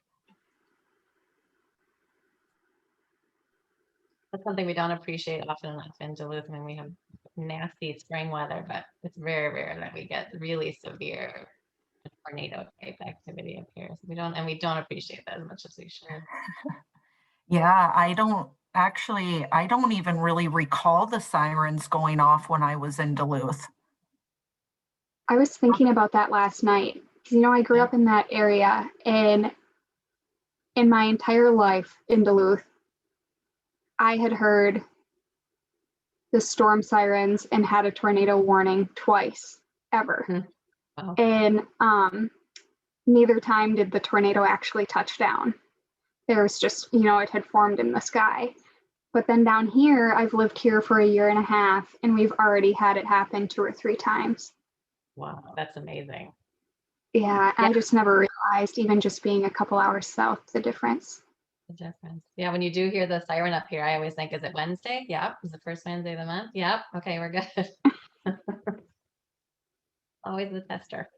That's something we don't appreciate often enough in Duluth. I mean, we have nasty spring weather, but it's very rare that we get really severe tornado type activity up here. So we don't appreciate that as much as we should. Yeah, I don't even really recall the sirens going off when I was in Duluth. I was thinking about that last night. Because, I grew up in that area, and in my entire life in Duluth, I had heard the storm sirens and had a tornado warning twice ever. Wow. And neither time did the tornado actually touch down. There was just, it had formed in the sky. But then down here, I've lived here for a year and a half, and we've already had it happen 2 or 3 times. Wow, that's amazing. Yeah, I just never realized, even just being a couple hours south, the difference. The difference. Yeah, when you do hear the siren up here, I always think, is it Wednesday? Yep. Is the first Wednesday of the month? Yep. Okay, we're good. Always the tester.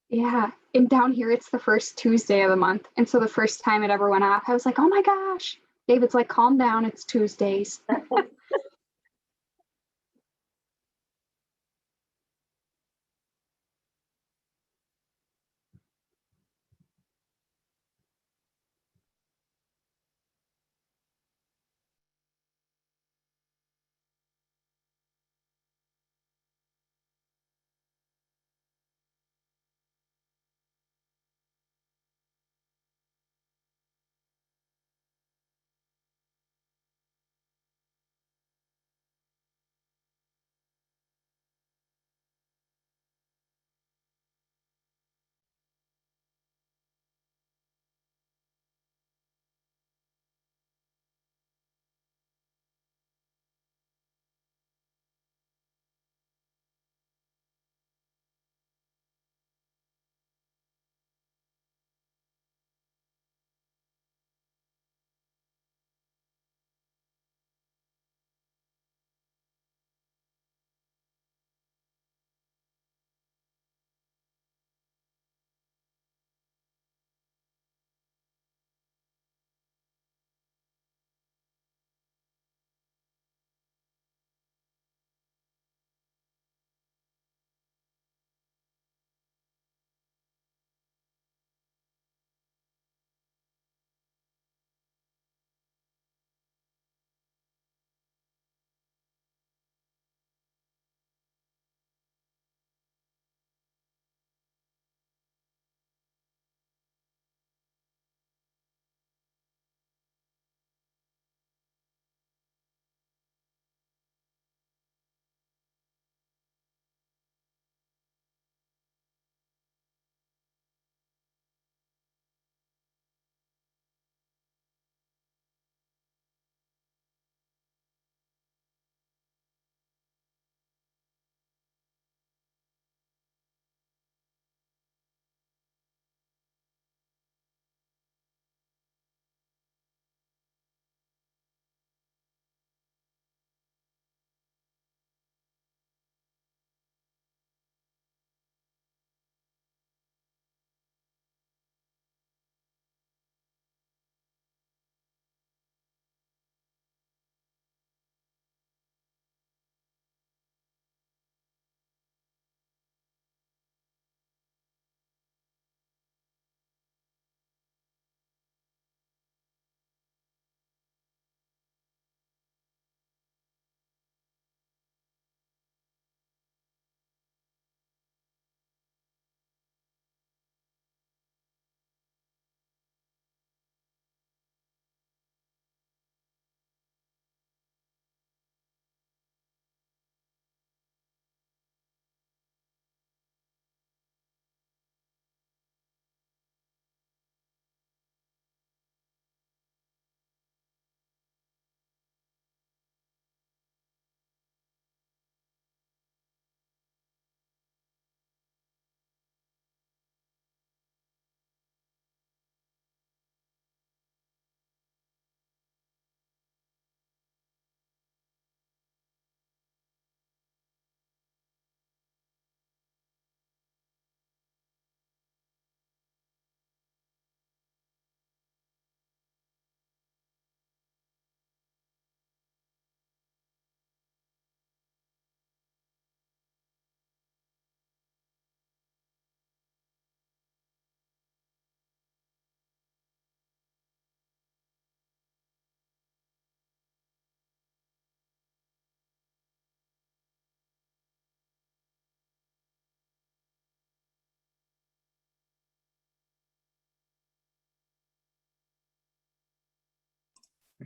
Yeah, and down here, it's the first Tuesday of the month. And so the first time it ever went off, I was like, oh my gosh. David's like, calm down, it's Tuesdays.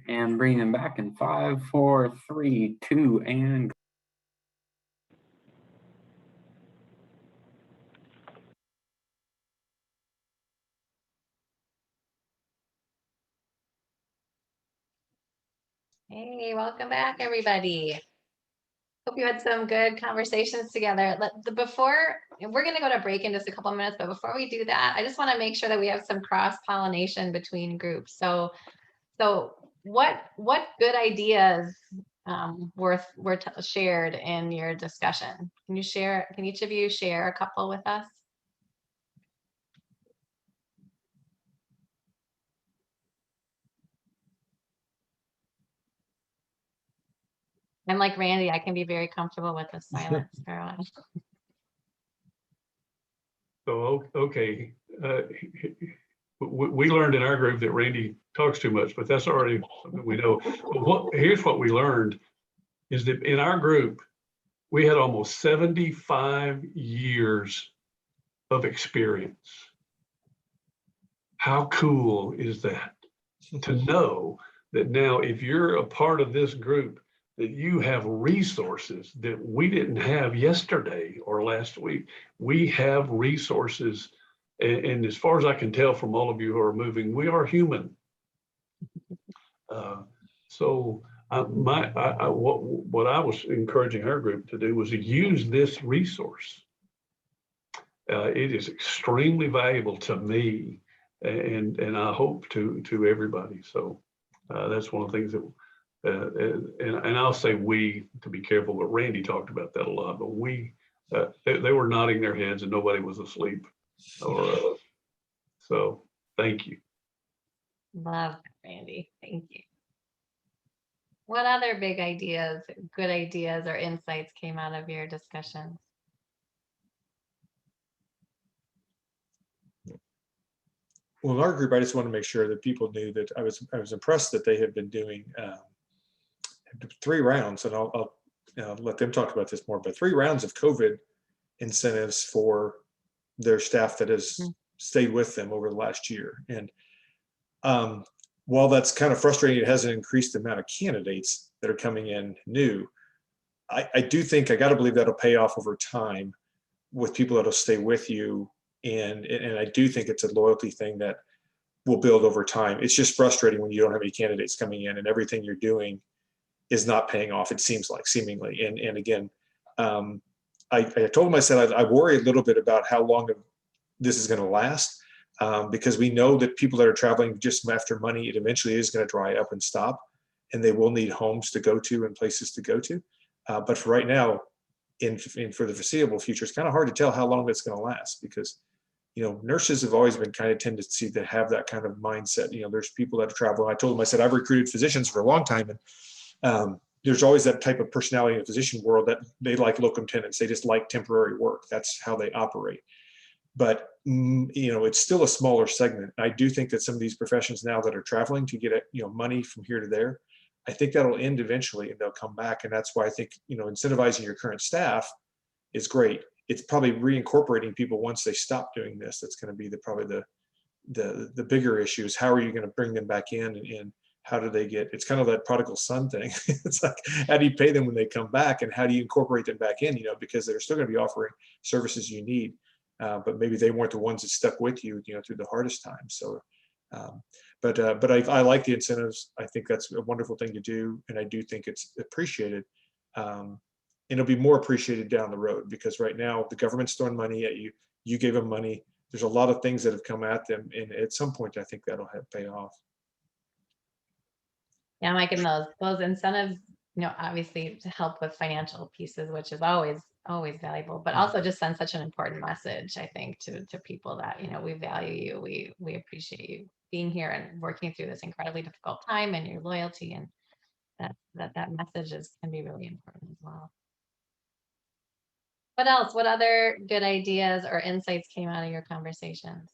And bring them back in 5, 4, 3, 2, and Hey, welcome back, everybody. Hope you had some good conversations together. Before, we're going to go to break in just a couple of minutes, but before we do that, I just want to make sure that we have some cross-pollination between groups. So what good ideas were shared in your discussion? Can each of you share a couple with us? I'm like Randy, I can be very comfortable with the silence for a while. So, okay, we learned in our group that Randy talks too much, but that's already something we know. But here's what we learned is that in our group, we had almost 75 years of experience. How cool is that? To know that now if you're a part of this group, that you have resources that we didn't have yesterday or last week. We have resources. And as far as I can tell from all of you who are moving, we are human. What I was encouraging our group to do was to use this resource. It is extremely valuable to me, and I hope to everybody. So that's one of the things that, and I'll say we to be careful, but Randy talked about that a lot. But they were nodding their heads and nobody was asleep. So thank you. Love that, Randy. Thank you. What other big ideas, good ideas, or insights came out of your discussion? Well, in our group, I just want to make sure that people knew that I was impressed that they had been doing 3 rounds, and I'll let them talk about this more, but 3 rounds of COVID incentives for their staff that has stayed with them over the last year. And while that's kind of frustrating, it hasn't increased the amount of candidates that are coming in new. I do think, I got to believe that'll pay off over time with people that'll stay with you. And I do think it's a loyalty thing that will build over time. It's just frustrating when you don't have any candidates coming in and everything you're doing is not paying off, it seems like, seemingly. And again, I told him, I said, I worry a little bit about how long this is going to last, because we know that people that are traveling just after money, it eventually is going to dry up and stop, and they will need homes to go to and places to go to. But for right now, for the foreseeable future, it's kind of hard to tell how long that's going to last, because nurses have always been kind of tendency to have that kind of mindset. There's people that are traveling. I told them, I said, I've recruited physicians for a long time, and there's always that type of personality in the physician world that they like locum tenens. They just like temporary work. That's how they operate. But it's still a smaller segment. I do think that some of these professions now that are traveling to get money from here to there, I think that'll end eventually and they'll come back. And that's why I think incentivizing your current staff is great. It's probably reincorporating people once they stop doing this. That's going to be probably the bigger issue is how are you going to bring them back in, and how do they get, it's kind of that prodigal son thing. It's like, how do you pay them when they come back, and how do you incorporate them back in, because they're still going to be offering services you need, but maybe they weren't the ones that stuck with you, through the hardest time. So, but I like the incentives. I think that's a wonderful thing to do. And I do think it's appreciated. And it'll be more appreciated down the road, because right now the government's throwing money at you. You gave them money. There's a lot of things that have come at them. And at some point, I think that'll pay off. Yeah, Mike, and those incentives, obviously to help with financial pieces, which is always valuable, but also just send such an important message, I think, to people that, we value you, we appreciate you being here and working through this incredibly difficult time, and your loyalty, and that message can be really important as well. What else? What other good ideas or insights came out of your conversations?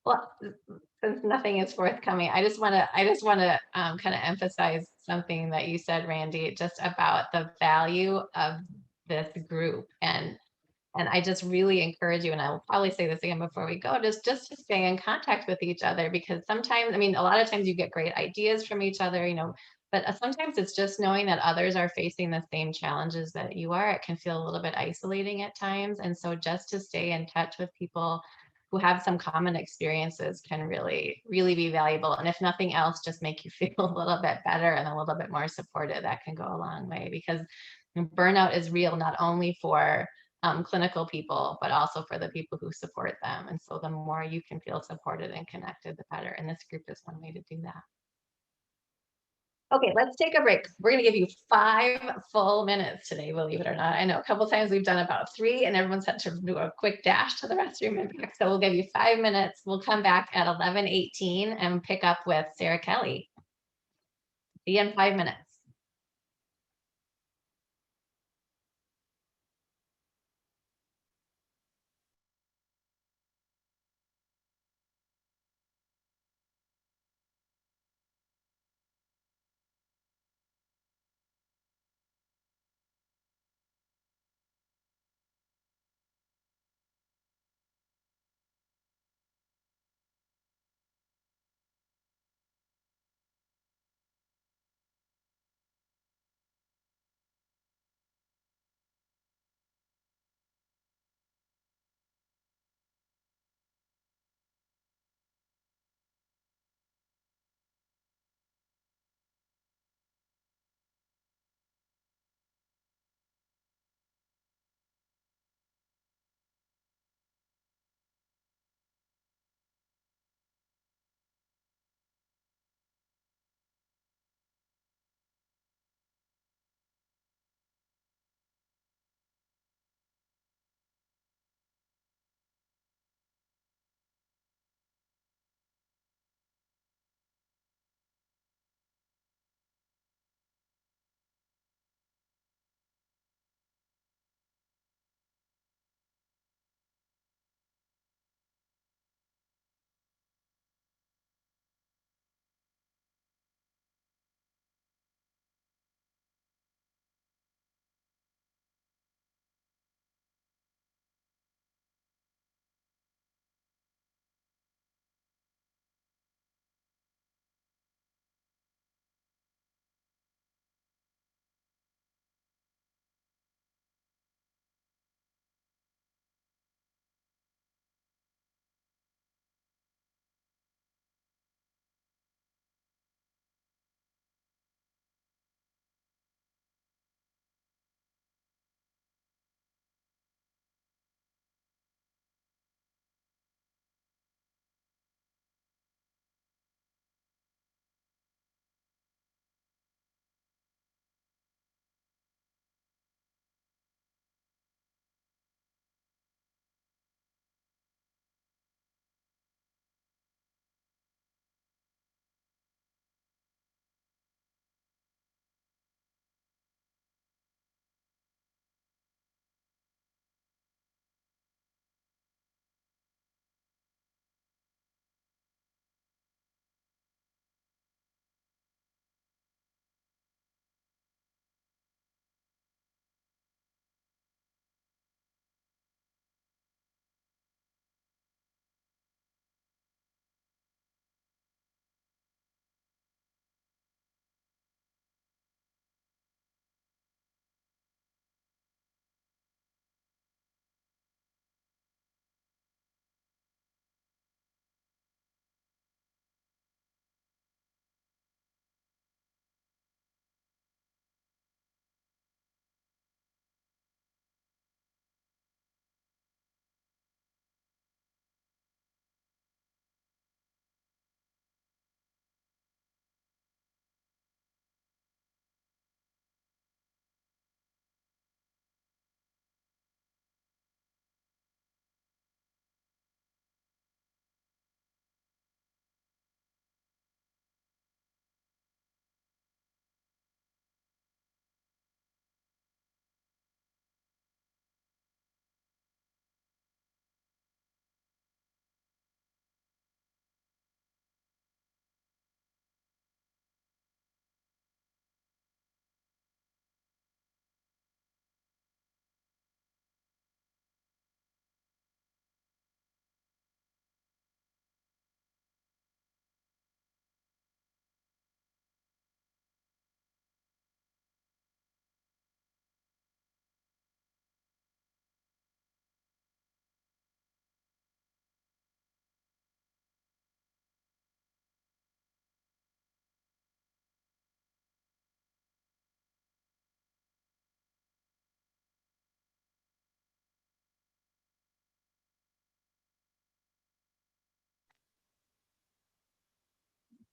Well, since nothing is forthcoming, I just want to kind of emphasize something that you said, Randy, just about the value of this group. And And I just really encourage you, and I will probably say this again before we go, just to stay in contact with each other, because sometimes, I mean, a lot of times you get great ideas from each other, you know, but sometimes it's just knowing that others are facing the same challenges that you are. It can feel a little bit isolating at times. And so just to stay in touch with people who have some common experiences can really, really be valuable. And if nothing else, just make you feel a little bit better and a little bit more supported. That can go a long way, because burnout is real, not only for clinical people, but also for the people who support them. And so the more you can feel supported and connected, the better. And this group is one way to do that. Okay, let's take a break. We're going to give you 5 full minutes today, believe it or not. I know a couple times we've done about 3 and everyone's had to do a quick dash to the restroom and back. So we'll give you 5 minutes. We'll come back at 11:18 and pick up with Sarah Kelly. See you in 5 minutes.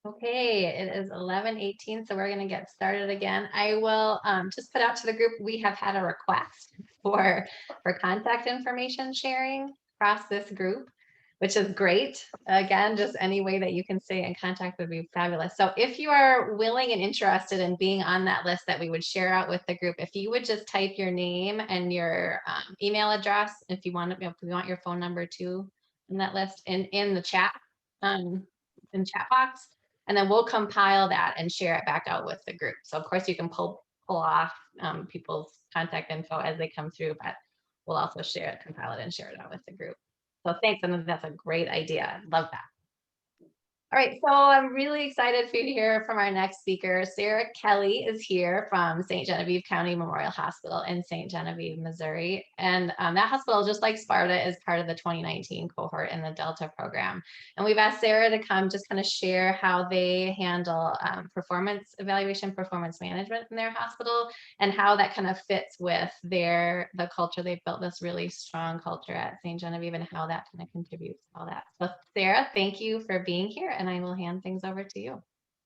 Okay, it is 11:18, so we're going to get started again. I will just put out to the group, we have had a request for contact information sharing across this group, which is great. Again, just any way that you can stay in contact would be fabulous. So if you are willing and interested in being on that list that we would share out with the group, if you would just type your name and your email address, if you want your phone number too in that list in the chat, in chat box. And then we'll compile that and share it back out with the group. So of course you can pull off people's contact info as they come through, but we'll also compile it and share it out with the group. So thanks, and that's a great idea. Love that. All right, so I'm really excited for you to hear from our next speaker. Sarah Kelly is here from St. Genevieve County Memorial Hospital in St. Genevieve, Missouri. And that hospital, just like Sparta, is part of the 2019 cohort in the Delta program. And we've asked Sarah to come just kind of share how they handle performance evaluation, performance management in their hospital, and how that kind of fits with the culture. They've built this really strong culture at St. Genevieve and how that kind of contributes to all that. So Sarah, thank you for being here, and I will hand things over to you.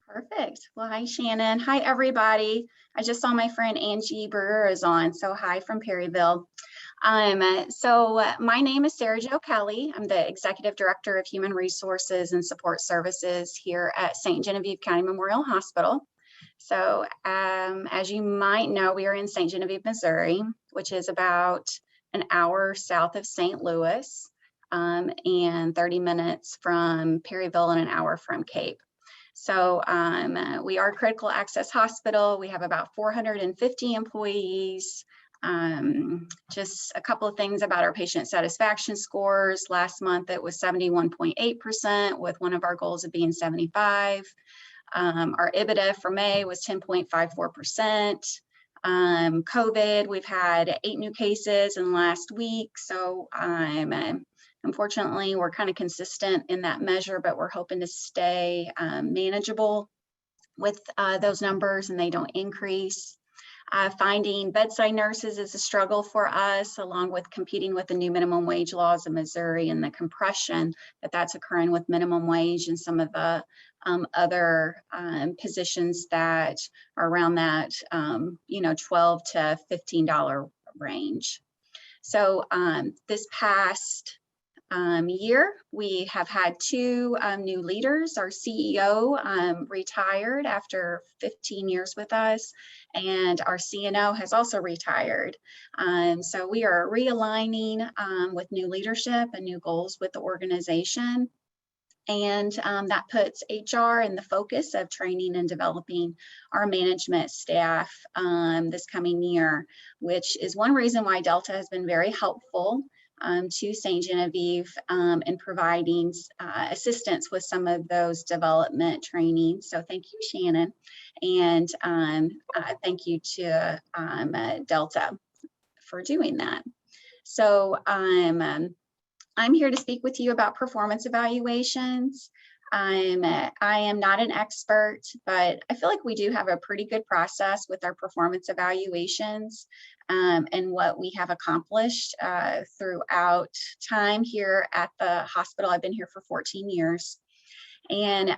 Perfect. Well, hi, Shannon. Hi, everybody. I just saw my friend Angie Brewer is on. So hi from Perryville. My name is Sarah Jo Kelly. I'm the Executive Director of Human Resources and Support Services here at St. Genevieve County Memorial Hospital. So as you might know, we are in St. Genevieve, Missouri, which is about an hour south of St. Louis, and 30 minutes from Perryville and an hour from Cape. So we are a critical access hospital. We have about 450 employees. Just a couple of things about our patient satisfaction scores. Last month it was 71.8%, with one of our goals of being 75. Our EBITDA for May was 10.54%. COVID, we've had 8 new cases in the last week. So unfortunately, we're kind of consistent in that measure, but we're hoping to stay manageable with those numbers and they don't increase. Finding bedside nurses is a struggle for us, along with competing with the new minimum wage laws in Missouri and the compression that's occurring with minimum wage and some of the other positions that are around that $12 to $15 range. So this past year, we have had 2 new leaders. Our CEO retired after 15 years with us, and our CNO has also retired. So we are realigning with new leadership and new goals with the organization. And that puts HR in the focus of training and developing our management staff this coming year, which is one reason why Delta has been very helpful to St. Genevieve in providing assistance with some of those development training. So thank you, Shannon, and thank you to Delta for doing that. So I'm here to speak with you about performance evaluations. I am not an expert, but I feel like we do have a pretty good process with our performance evaluations and what we have accomplished throughout time here at the hospital. I've been here for 14 years. And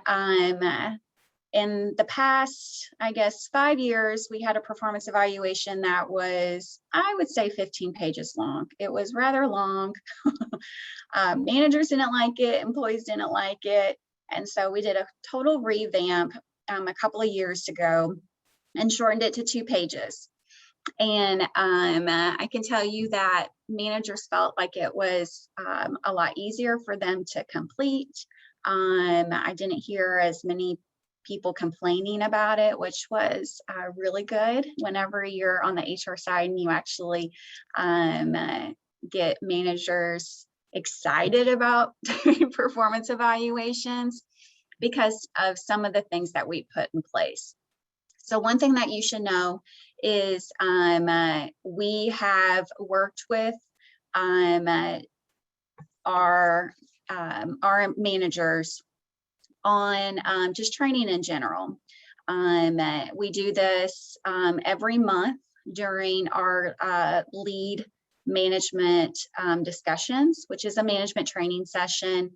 in the past, I guess, 5 years, we had a performance evaluation that was, I would say, 15 pages long. It was rather long. Managers didn't like it, employees didn't like it. And so we did a total revamp a couple of years ago and shortened it to 2 pages. And I can tell you that managers felt like it was a lot easier for them to complete. I didn't hear as many people complaining about it, which was really good. Whenever you're on the HR side and you actually get managers excited about performance evaluations because of some of the things that we put in place. So one thing that you should know is we have worked with our managers on just training in general. We do this every month during our lead management discussions, which is a management training session.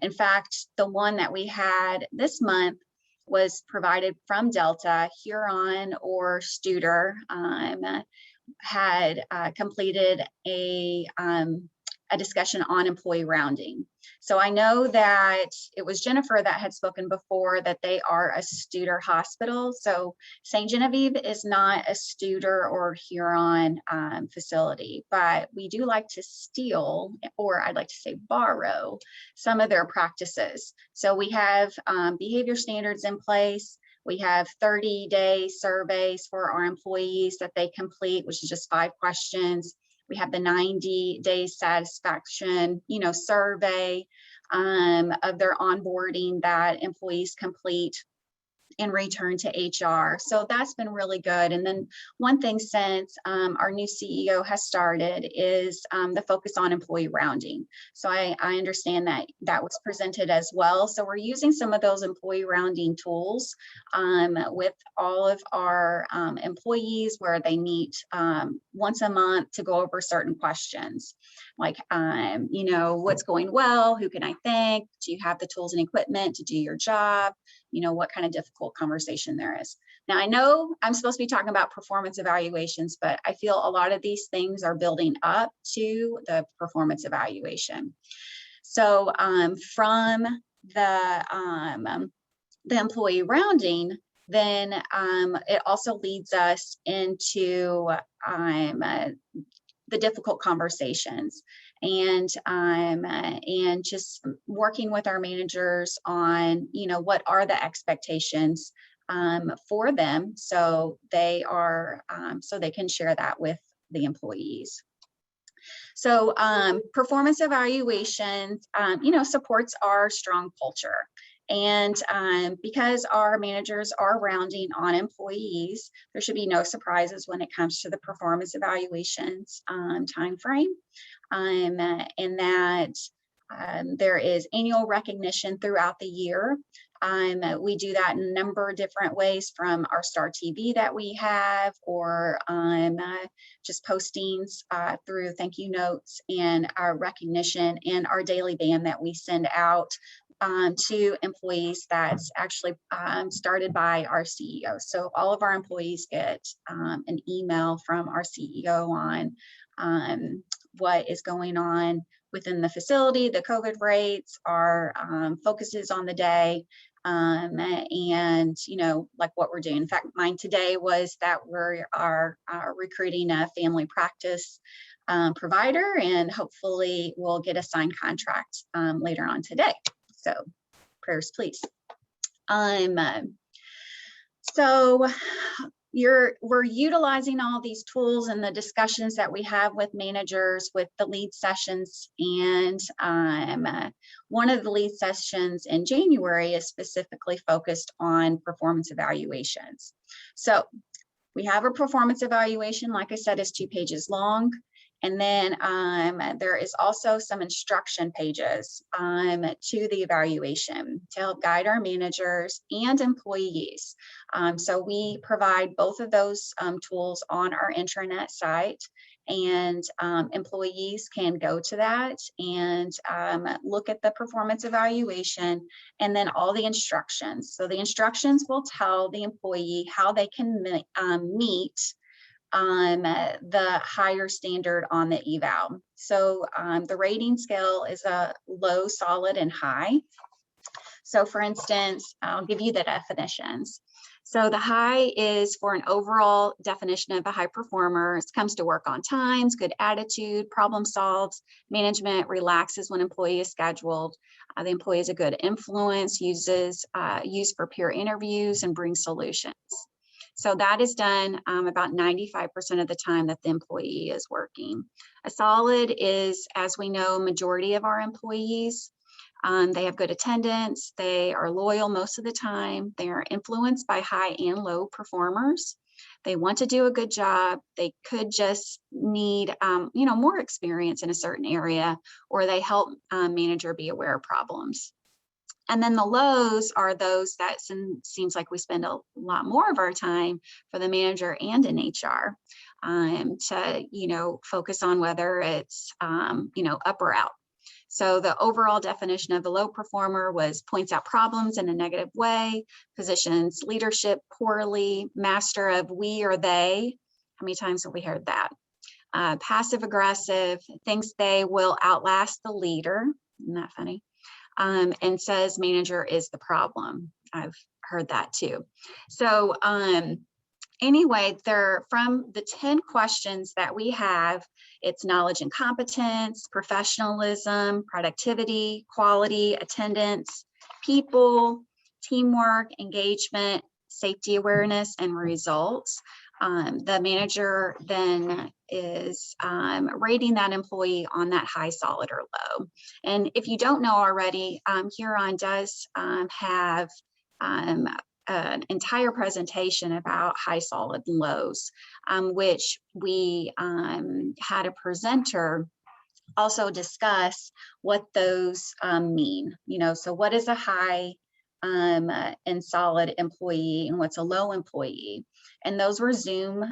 In fact, the one that we had this month was provided from Delta. Huron or Studer had completed a discussion on employee rounding. So I know that it was Jennifer that had spoken before that they are a Studer hospital. So St. Genevieve is not a Studer or Huron facility, but we do like to steal, or I'd like to say borrow, some of their practices. So we have behavior standards in place. We have 30-day surveys for our employees that they complete, which is just 5 questions. We have the 90-day satisfaction, survey of their onboarding that employees complete and return to HR. So that's been really good. And then one thing since our new CEO has started is the focus on employee rounding. So I understand that that was presented as well. So we're using some of those employee rounding tools with all of our employees where they meet once a month to go over certain questions. Like, what's going well? Who can I thank? Do you have the tools and equipment to do your job? What kind of difficult conversation there is. Now, I know I'm supposed to be talking about performance evaluations, but I feel a lot of these things are building up to the performance evaluation. So from the employee rounding, then it also leads us into the difficult conversations and just working with our managers on, what are the expectations for them, so they are so they can share that with the employees. So performance evaluations, supports our strong culture. And because our managers are rounding on employees, there should be no surprises when it comes to the performance evaluations timeframe. And that there is annual recognition throughout the year. We do that in a number of different ways, from our Star TV that we have, or just postings through thank you notes and our recognition and our daily band that we send out to employees. That's actually started by our CEO. So all of our employees get an email from our CEO on what is going on within the facility, the COVID rates, our focuses on the day, and like what we're doing. In fact, mine today was that we are recruiting a family practice provider, and hopefully we'll get a signed contract later on today. So prayers, please. So we're utilizing all these tools and the discussions that we have with managers with the lead sessions. And one of the lead sessions in January is specifically focused on performance evaluations. So we have a performance evaluation, like I said, is 2 pages long. And then there is also some instruction pages to the evaluation to help guide our managers and employees. So we provide both of those tools on our intranet site, and employees can go to that and look at the performance evaluation and then all the instructions. So the instructions will tell the employee how they can meet the higher standard on the eval. So the rating scale is a low, solid, and high. So for instance, I'll give you the definitions. So the high is for an overall definition of a high performer. It comes to work on time, good attitude, problem solves, management relaxes when employee is scheduled. The employee is a good influence, used for peer interviews, and brings solutions. So that is done about 95% of the time that the employee is working. A solid is, as we know, majority of our employees. They have good attendance. They are loyal most of the time. They are influenced by high and low performers. They want to do a good job. They could just need, more experience in a certain area, or they help manager be aware of problems. And then the lows are those that seems like we spend a lot more of our time for the manager and in HR. to, focus on whether it's, up or out. So the overall definition of a low performer was points out problems in a negative way, positions leadership poorly, master of we or they. How many times have we heard that? Passive aggressive, thinks they will outlast the leader. Isn't that funny? And says manager is the problem. I've heard that too. So anyway, from the 10 questions that we have, it's knowledge and competence, professionalism, productivity, quality, attendance, people, teamwork, engagement, safety awareness, and results. The manager then is rating that employee on that high, solid, or low. And if you don't know already, Huron does have an entire presentation about high, solid, and lows, which we had a presenter also discuss what those mean. So what is a high and solid employee and what's a low employee? And those were Zoom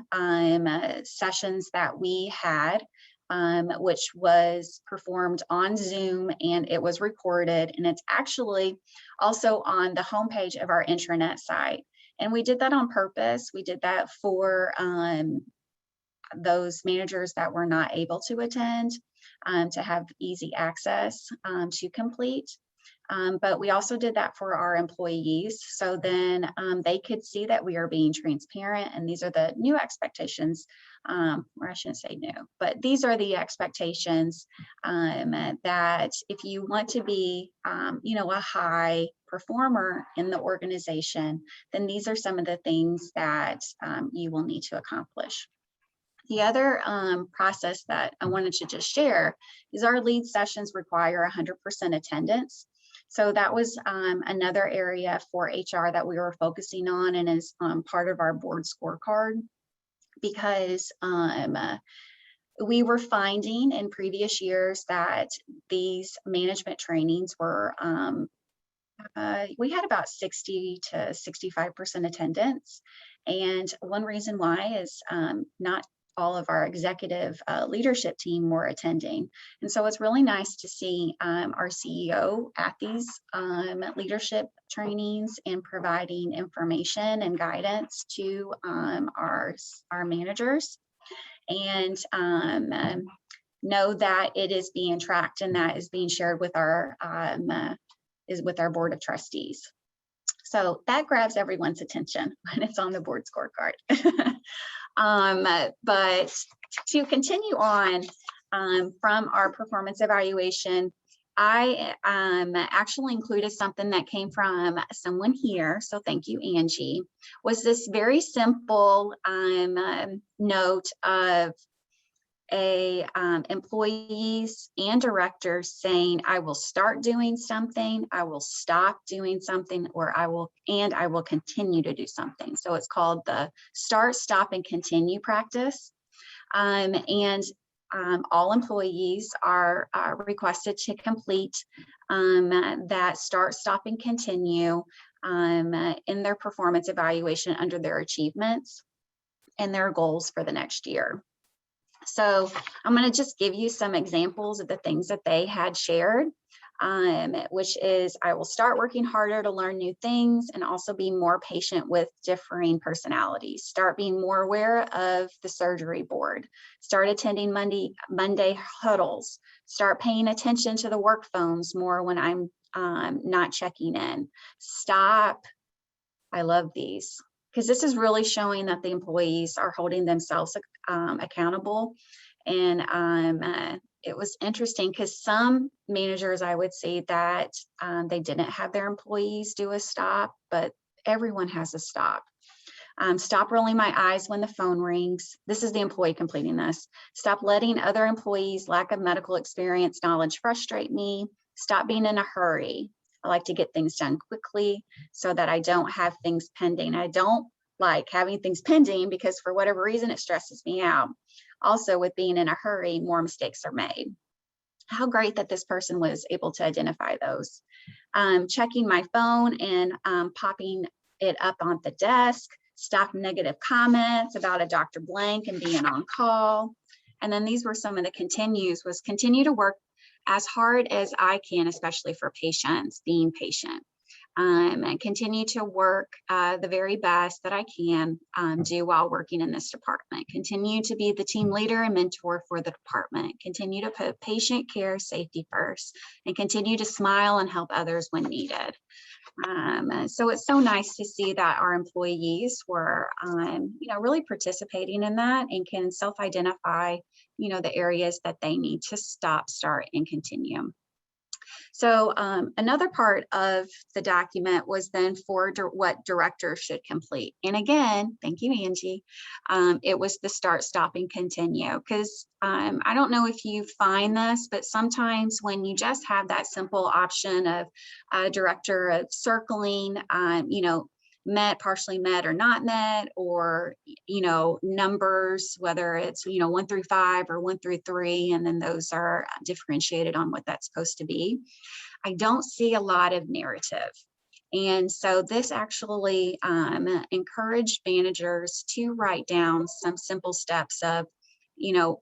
sessions that we had, which was performed on Zoom, and it was recorded, and it's actually also on the homepage of our intranet site. And we did that on purpose. We did that for those managers that were not able to attend, to have easy access to complete. But we also did that for our employees. So then they could see that we are being transparent, and these are the new expectations, or I shouldn't say new, but these are the expectations that if you want to be, a high performer in the organization, then these are some of the things that you will need to accomplish. The other process that I wanted to just share is our lead sessions require 100% attendance. So that was another area for HR that we were focusing on, and is part of our board scorecard, because we were finding in previous years that these management trainings were, we had about 60 to 65% attendance. And one reason why is not all of our executive leadership team were attending. And so it's really nice to see our CEO at these leadership trainings and providing information and guidance to our managers, and know that it is being tracked, and that is being shared with our board of trustees. So that grabs everyone's attention when it's on the board scorecard. But to continue on from our performance evaluation, I actually included something that came from someone here. So thank you, Angie. Was this very simple note of employees and directors saying, I will start doing something, I will stop doing something, or I will continue to do something. So it's called the start, stop, and continue practice. All employees are requested to complete that start, stop, and continue in their performance evaluation under their achievements and their goals for the next year. So I'm going to just give you some examples of the things that they had shared, which is I will start working harder to learn new things and also be more patient with differing personalities. Start being more aware of the surgery board. Start attending Monday huddles. Start paying attention to the work phones more when I'm not checking in. Stop. I love these, because this is really showing that the employees are holding themselves accountable. And it was interesting because some managers, I would say that they didn't have their employees do a stop, but everyone has a stop. Stop rolling my eyes when the phone rings. This is the employee completing this. Stop letting other employees' lack of medical experience knowledge frustrate me. Stop being in a hurry. I like to get things done quickly so that I don't have things pending. I don't like having things pending because for whatever reason, it stresses me out. Also, with being in a hurry, more mistakes are made. How great that this person was able to identify those. Checking my phone and popping it up on the desk. staff negative comments about a Dr. Blank and being on call. And then these were some of the continues, was continue to work as hard as I can, especially for patients, being patient. And continue to work the very best that I can do while working in this department. Continue to be the team leader and mentor for the department. Continue to put patient care safety first, and continue to smile and help others when needed. So it's so nice to see that our employees were, really participating in that and can self-identify, the areas that they need to stop, start, and continue. So another part of the document was then for what directors should complete. And again, thank you, Angie. It was the start, stop, and continue. Because I don't know if you find this, but sometimes when you just have that simple option of director of circling, met, partially met, or not met, or, numbers, whether it's, 1 through 5 or 1 through 3, and then those are differentiated on what that's supposed to be. I don't see a lot of narrative. And so this actually encouraged managers to write down some simple steps of,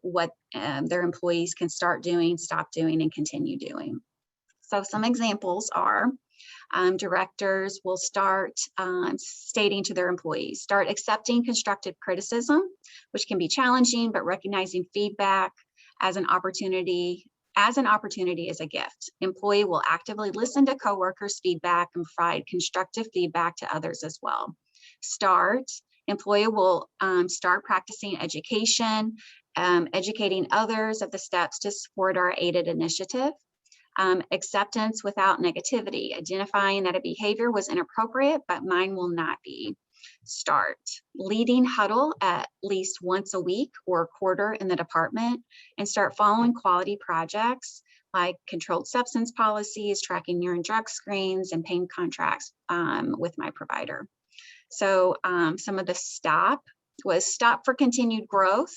what their employees can start doing, stop doing, and continue doing. So some examples are, directors will start stating to their employees, start accepting constructive criticism, which can be challenging, but recognizing feedback as an opportunity is a gift. Employee will actively listen to coworkers' feedback and provide constructive feedback to others as well. Employee will start practicing education, educating others of the steps to support our aided initiative. Acceptance without negativity, identifying that a behavior was inappropriate, but mine will not be. Leading huddle at least once a week or a quarter in the department, and start following quality projects like controlled substance policies, tracking urine drug screens, and paying contracts with my provider. So some of the stop was stop for continued growth.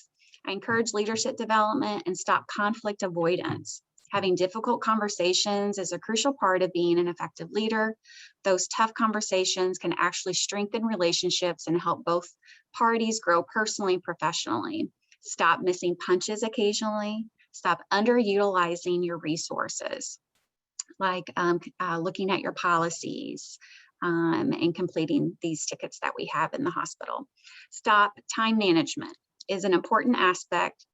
I encourage leadership development and stop conflict avoidance. Having difficult conversations is a crucial part of being an effective leader. Those tough conversations can actually strengthen relationships and help both parties grow personally and professionally. Stop missing punches occasionally. Stop underutilizing your resources, like looking at your policies and completing these tickets that we have in the hospital. Stop time management is an important aspect.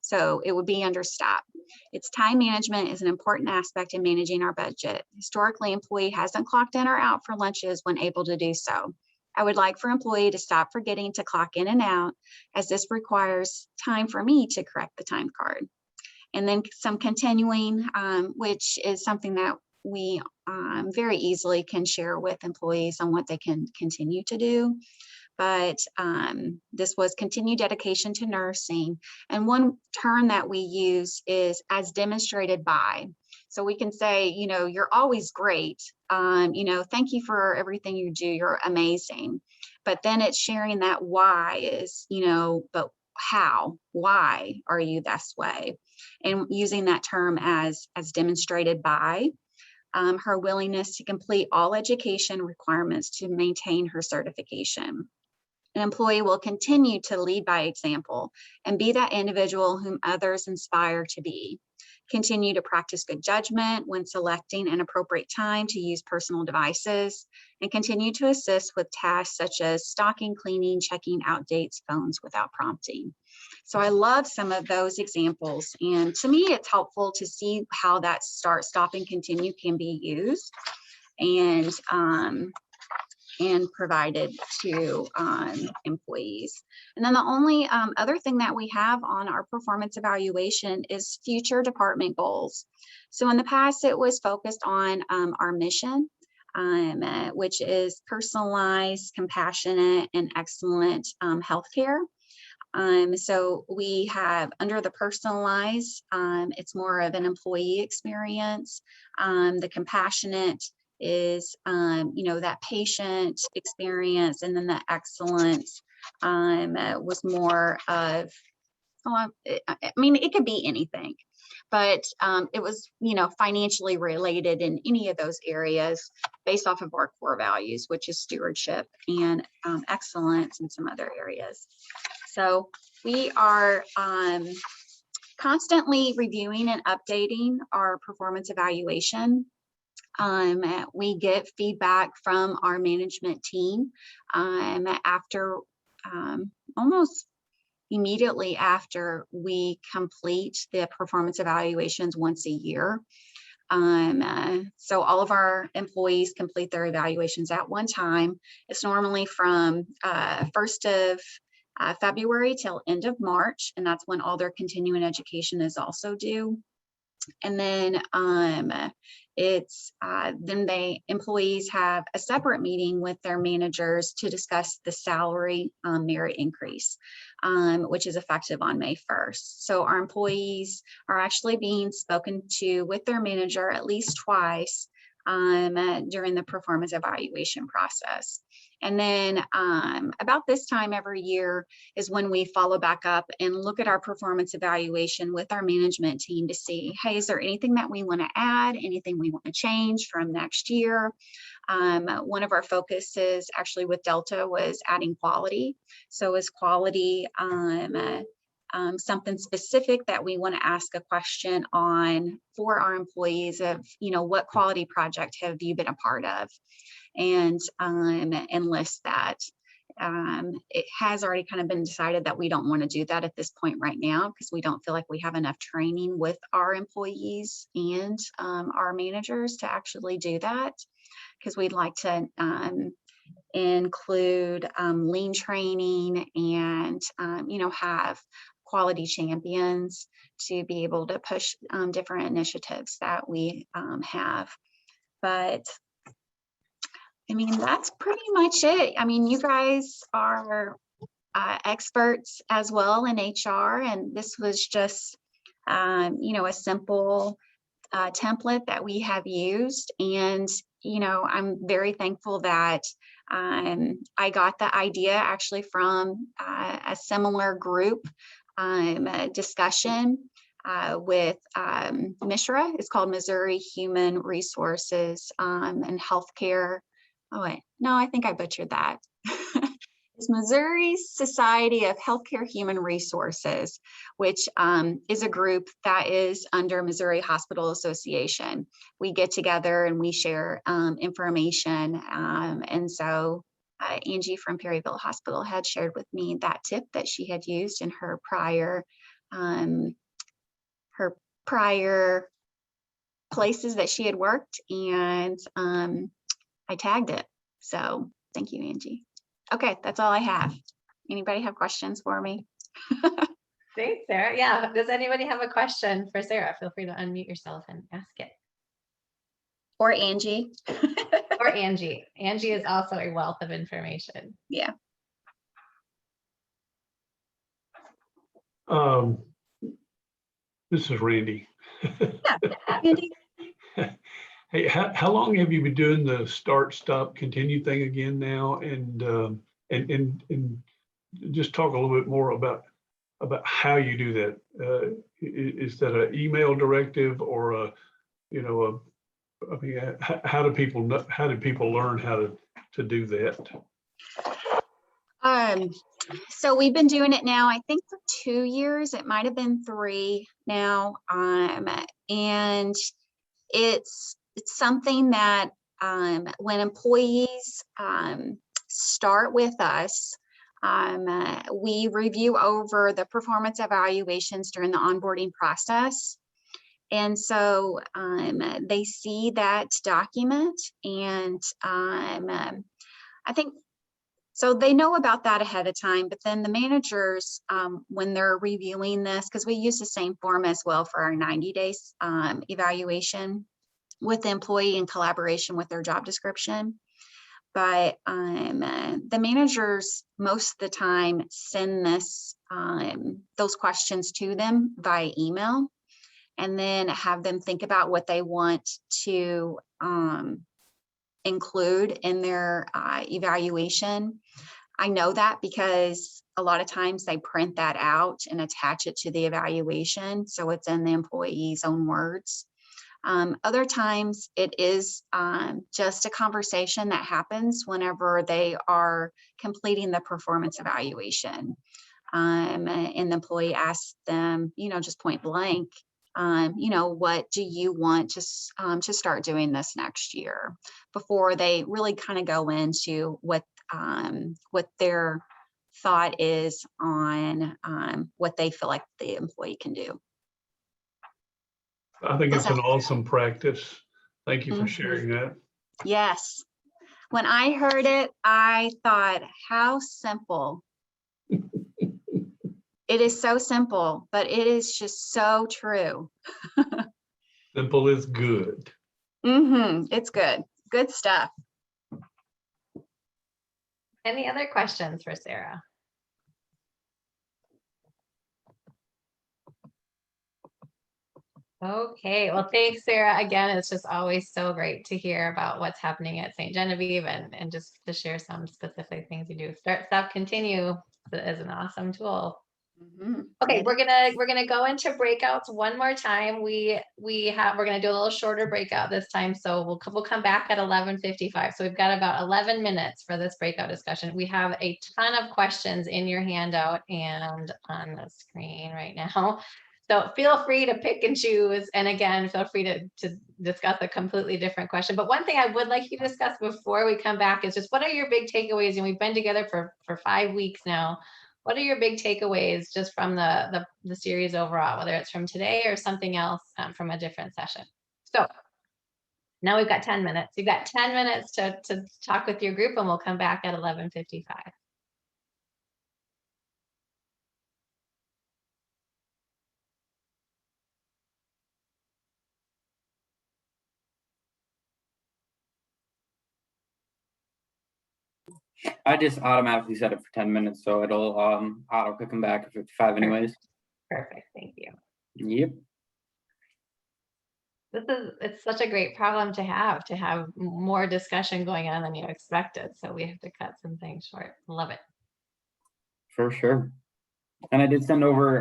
So it would be under stop. It's time management is an important aspect in managing our budget. Historically, employee hasn't clocked in or out for lunches when able to do so. I would like for employee to stop forgetting to clock in and out, as this requires time for me to correct the time card. And then some continuing, which is something that we very easily can share with employees on what they can continue to do. But this was continued dedication to nursing. And one term that we use is as demonstrated by. So we can say, you're always great. Thank you for everything you do. You're amazing. But then it's sharing that why is, but how, why are you this way? And using that term as demonstrated by. Her willingness to complete all education requirements to maintain her certification. An employee will continue to lead by example and be that individual whom others inspire to be. Continue to practice good judgment when selecting an appropriate time to use personal devices, and continue to assist with tasks such as stocking, cleaning, checking out dates, phones without prompting. So I love some of those examples. And to me, it's helpful to see how that start, stop, and continue can be used and provided to employees. And then the only other thing that we have on our performance evaluation is future department goals. So in the past, it was focused on our mission, which is personalized, compassionate, and excellent healthcare. So we have under the personalized, it's more of an employee experience. The compassionate is, that patient experience, and then the excellence was more of, it could be anything. but it was, financially related in any of those areas based off of our core values, which is stewardship and excellence in some other areas. So we are constantly reviewing and updating our performance evaluation. We get feedback from our management team after almost immediately after we complete the performance evaluations once a year. So all of our employees complete their evaluations at one time. It's normally from 1st of February till end of March, and that's when all their continuing education is also due. And then employees have a separate meeting with their managers to discuss the salary merit increase, which is effective on May 1st. So our employees are actually being spoken to with their manager at least twice during the performance evaluation process. And then about this time every year is when we follow back up and look at our performance evaluation with our management team to see, hey, is there anything that we want to add, anything we want to change from next year? One of our focuses actually with Delta was adding quality. So is quality something specific that we want to ask a question on for our employees of, what quality project have you been a part of, and list that. It has already kind of been decided that we don't want to do that at this point right now because we don't feel like we have enough training with our employees and our managers to actually do that, because we'd like to include lean training and, have quality champions to be able to push different initiatives that we have. But I mean, that's pretty much it. I mean, you guys are experts as well in HR, and this was just, a simple template that we have used. And, I'm very thankful that I got the idea actually from a similar group discussion with MISHRA. It's called Missouri Human Resources and Healthcare. Oh, wait, no, I think I butchered that. It's Missouri Society of Healthcare Human Resources, which is a group that is under Missouri Hospital Association. We get together and we share information. And so Angie from Perryville Hospital had shared with me that tip that she had used in her prior places that she had worked, and I tagged it. So thank you, Angie. Okay, that's all I have. Anybody have questions for me? Thanks, Sarah. Yeah, does anybody have a question for Sarah? Feel free to unmute yourself and ask it. Or Angie. Or Angie. Angie is also a wealth of information. Yeah. This is Randy. Yeah, Andy. Hey, how long have you been doing the start, stop, continue thing again now? And just talk a little bit more about how you do that. Is that an email directive or how do people know, how do people learn how to do that? So we've been doing it now, I think for 2 years. It might have been 3 now. And it's something that when employees start with us, we review over the performance evaluations during the onboarding process. And so they see that document, and I think, so they know about that ahead of time, but then the managers, when they're reviewing this, because we use the same form as well for our 90 days evaluation with the employee in collaboration with their job description. But the managers most of the time send those questions to them via email, and then have them think about what they want to include in their evaluation. I know that because a lot of times they print that out and attach it to the evaluation, so it's in the employee's own words. Other times it is just a conversation that happens whenever they are completing the performance evaluation. And the employee asks them, just point blank, what do you want to start doing this next year, before they really kind of go into what their thought is on what they feel like the employee can do. I think it's Does an that- awesome practice. Thank you for Mhm. sharing that. Yes. When I heard it, I thought, how simple. It is so simple, but it is just so true. Simple is good. It's good. Good stuff. Any other questions for Sarah? Okay, well, thanks, Sarah. Again, it's just always so great to hear about what's happening at St. Genevieve and just to share some specific things you do. Start, stop, continue is an awesome tool. Okay, we're gonna go into breakouts one more time. We're gonna do a little shorter breakout this time, so we'll come back at 11:55. So we've got about 11 minutes for this breakout discussion. We have a ton of questions in your handout and on the screen right now. So feel free to pick and choose. And again, feel free to discuss a completely different question. But one thing I would like you to discuss before we come back is just what are your big takeaways? And we've been together for 5 weeks now. What are your big takeaways just from the series overall, whether it's from today or something else from a different session? So now we've got 10 minutes. You've got 10 minutes to talk with your group, and we'll come back at 11:55. I just automatically set it for 10 minutes, so it'll auto kick them back at 55 anyways. Perfect, thank you. Yep. It's such a great problem to have more discussion going on than you expected. So we have to cut some things short. Love it. For sure. And I did send over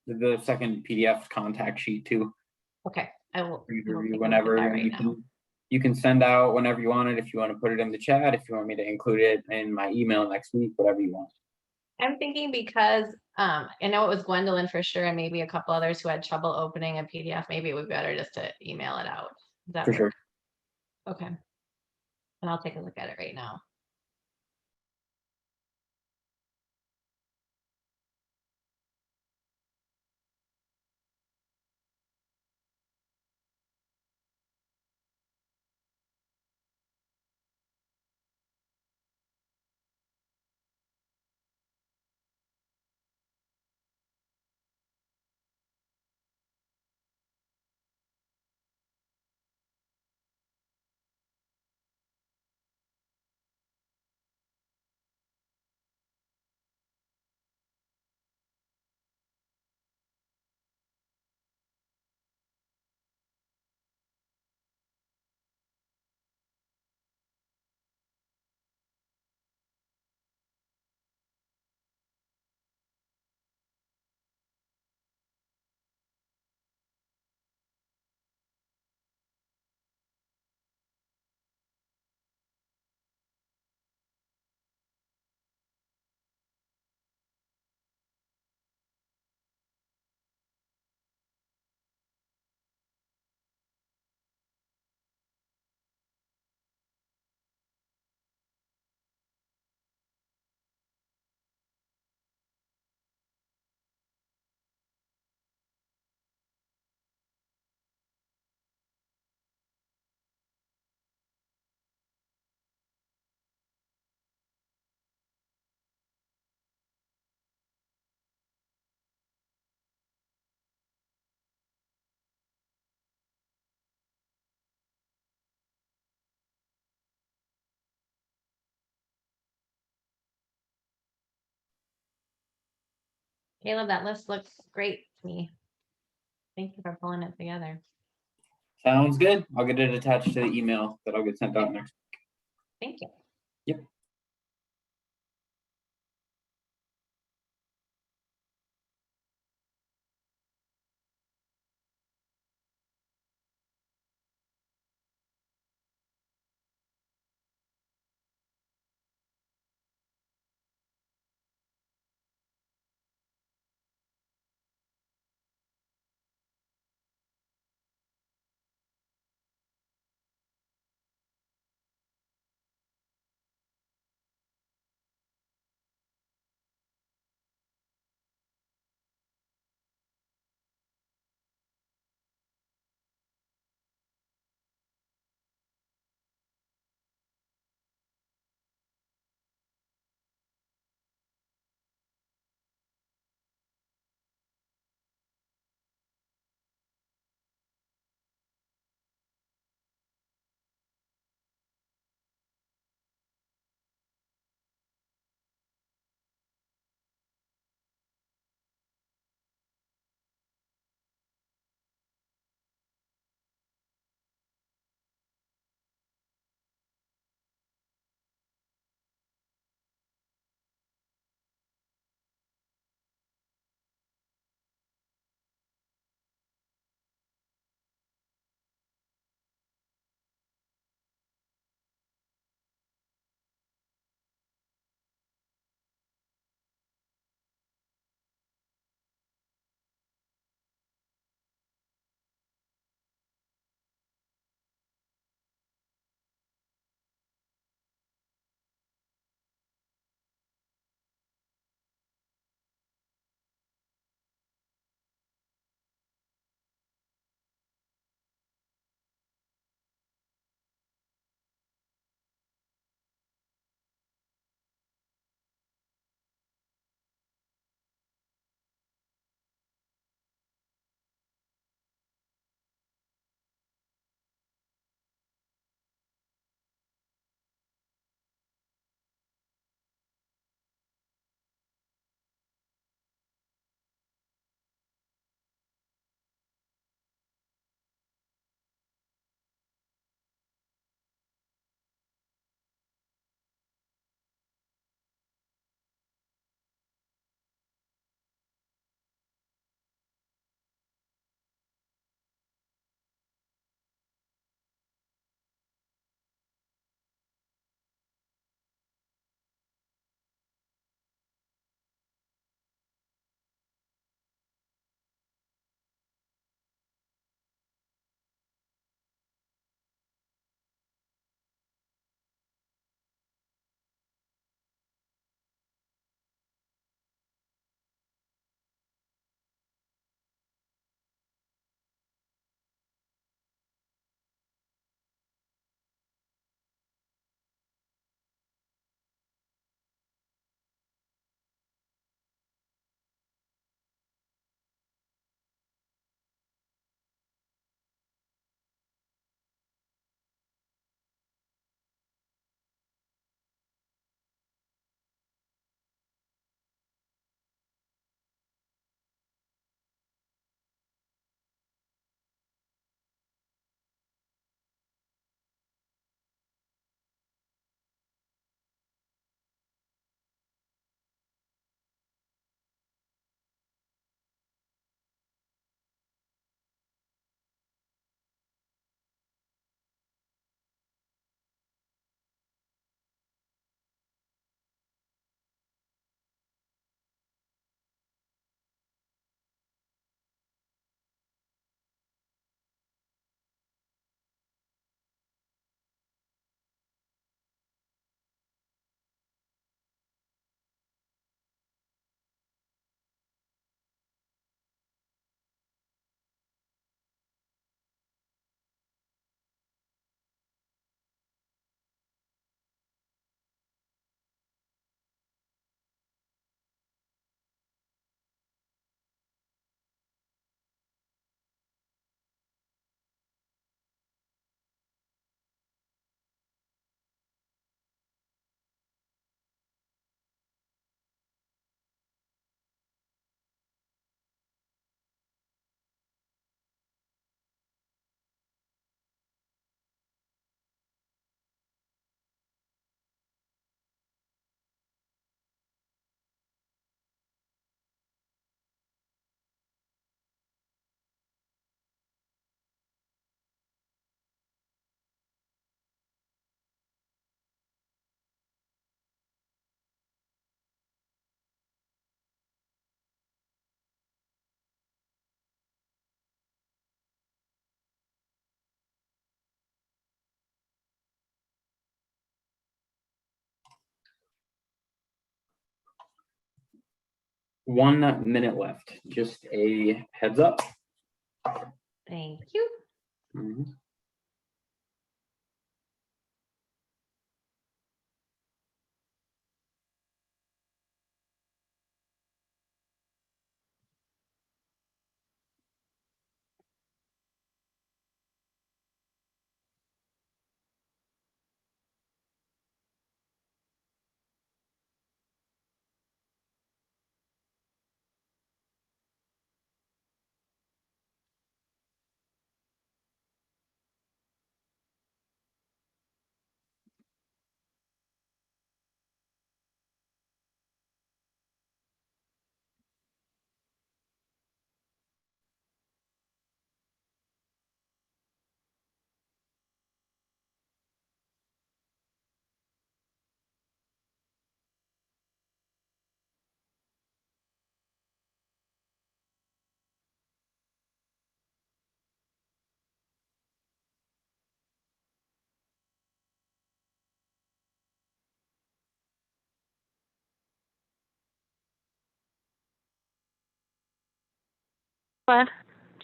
the second PDF contact sheet too. Okay, I will. For you to we'll review take a look at whenever. that right You now. can, you can send out whenever you want it. If you want to put it in the chat, if you want me to include it in my email next week, whatever you want. I'm thinking because I know it was Gwendolyn for sure, and maybe a couple others who had trouble opening a PDF. Maybe it would be better just to email it out. Does that For work? sure. Okay. And I'll take a look at it right now. Caleb, that list looks great to me. Thank you for pulling it together. Sounds good. I'll get it attached to the email that I'll get sent out next. Thank you. Yep. 1 minute left. Just a heads up. Thank you. Mhm.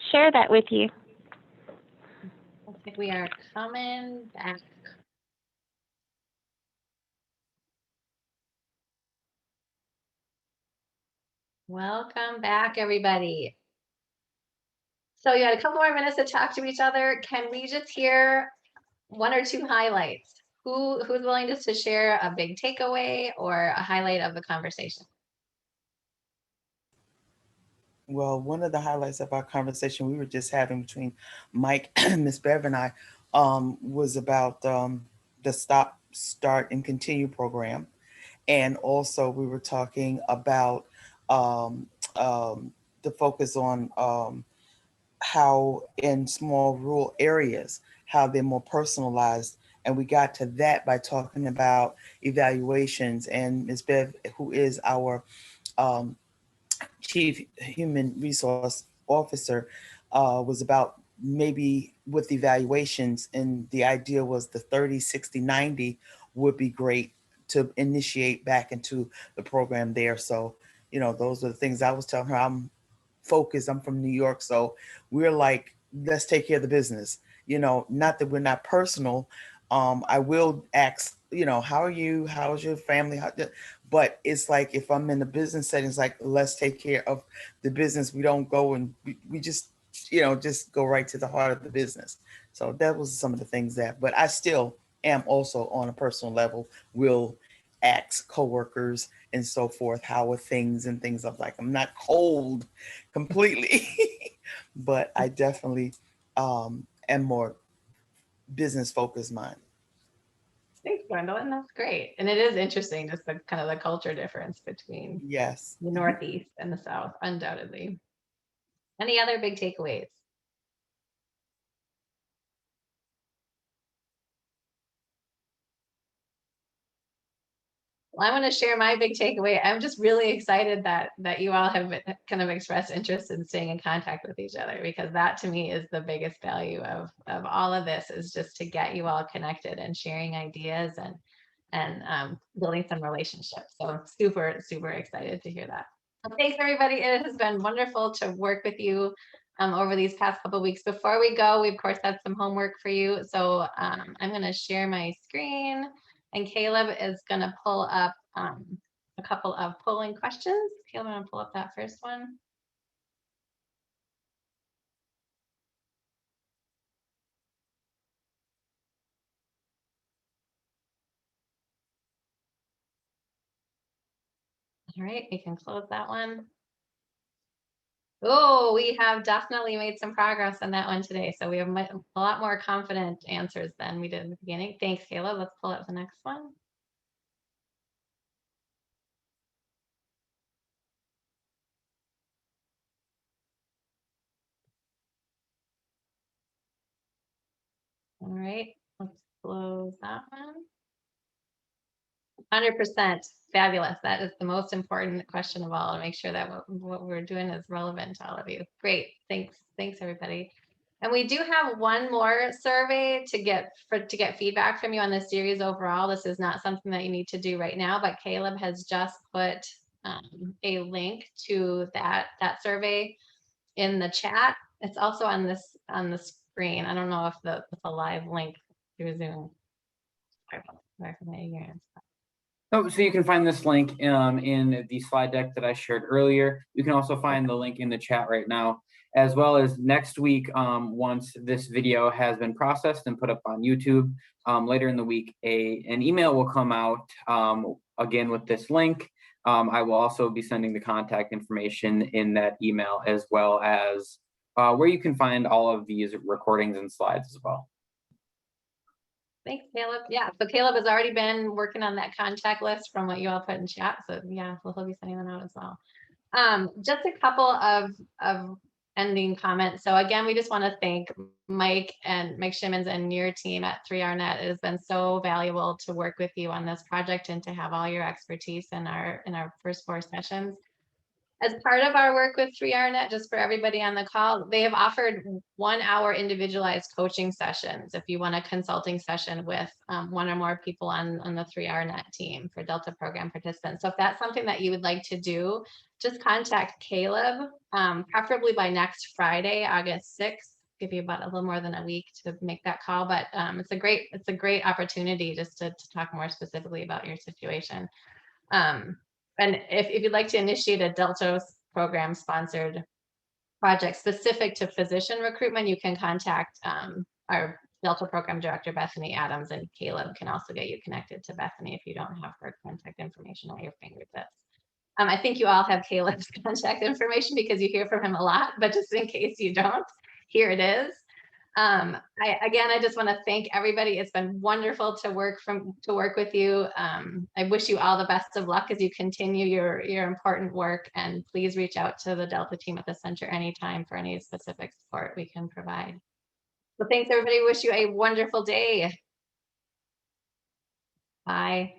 Share that with you. Looks like we are coming back. Welcome back, everybody. So you had a couple more minutes to talk to each other. Can we just hear 1 or 2 highlights? Who's willing just to share a big takeaway or a highlight of the conversation? Well, one of the highlights of our conversation we were just having between Mike, Miss Bev, and I was about the Stop, Start, and Continue program. And also we were talking about the focus on how in small rural areas, how they're more personalized. And we got to that by talking about evaluations. And Ms. Bev, who is our Chief Human Resource Officer, was about maybe with evaluations. And the idea was the 30, 60, 90 would be great to initiate back into the program there. So, you know, those are the things I was telling her. I'm focused. I'm from New York. So we're like, let's take care of the business. You know, not that we're not personal. I will ask, you know, how are you? How's your family? But it's like, if I'm in the business setting, it's like, let's take care of the business. We don't go and we just, you know, just go right to the heart of the business. So that was some of the things that, but I still am also on a personal level, will ask coworkers and so forth, how are things and things of like, I'm not cold completely, but I definitely am more business focused mind. Thanks, Gwendolyn. That's great. And it is interesting, just the kind of the culture difference between Yes. the Northeast and the South, undoubtedly. Any other big takeaways? Well, I want to share my big takeaway. I'm just really excited that you all have kind of expressed interest in staying in contact with each other, because that to me is the biggest value of all of this, is just to get you all connected and sharing ideas and building some relationships. So super, super excited to hear that. Well, thanks everybody. It has been wonderful to work with you over these past couple of weeks. Before we go, we of course have some homework for you. So I'm going to share my screen, and Caleb is going to pull up a couple of polling questions. Caleb, I'm going to pull up that first one. All right, we can close that one. Oh, we have definitely made some progress on that one today. So we have a lot more confident answers than we did in the beginning. Thanks, Caleb. Let's pull up the next one. All right, let's close that one. 100% fabulous. That is the most important question of all, to make sure that what we're doing is relevant to all of you. Great, thanks everybody. And we do have one more survey to get feedback from you on this series overall. This is not something that you need to do right now, but Caleb has just put a link to that survey in the chat. It's also on the screen. I don't know if it's a live link through Zoom. Sorry for my ignorance. Oh, so you can find this link in the slide deck that I shared earlier. You can also find the link in the chat right now, as well as next week, once this video has been processed and put up on YouTube, later in the week, an email will come out again with this link. I will also be sending the contact information in that email, as well as where you can find all of these recordings and slides as well. Thanks, Caleb. Yeah, so Caleb has already been working on that contact list from what you all put in chat. So yeah, he'll be sending them out as well. Just a couple of ending comments. So again, we just want to thank Mike Shimmons and your team at 3RNet. It has been so valuable to work with you on this project and to have all your expertise in our first 4 sessions. As part of our work with 3RNet, just for everybody on the call, they have offered 1-hour individualized coaching sessions if you want a consulting session with 1 or more people on the 3RNet team for Delta program participants. So if that's something that you would like to do, just contact Caleb, preferably by next Friday, August 6th. Give you about a little more than a week to make that call, but it's a great opportunity just to talk more specifically about your situation. And if you'd like to initiate a Delta program sponsored project specific to physician recruitment, you can contact our Delta program director, Bethany Adams, and Caleb can also get you connected to Bethany if you don't have her contact information at your fingertips. I think you all have Caleb's contact information because you hear from him a lot, but just in case you don't, here it is. I just want to thank everybody. It's been wonderful to work with you. I wish you all the best of luck as you continue your important work, and please reach out to the Delta team at the center anytime for any specific support we can provide. So thanks everybody. Wish you a wonderful day. Bye.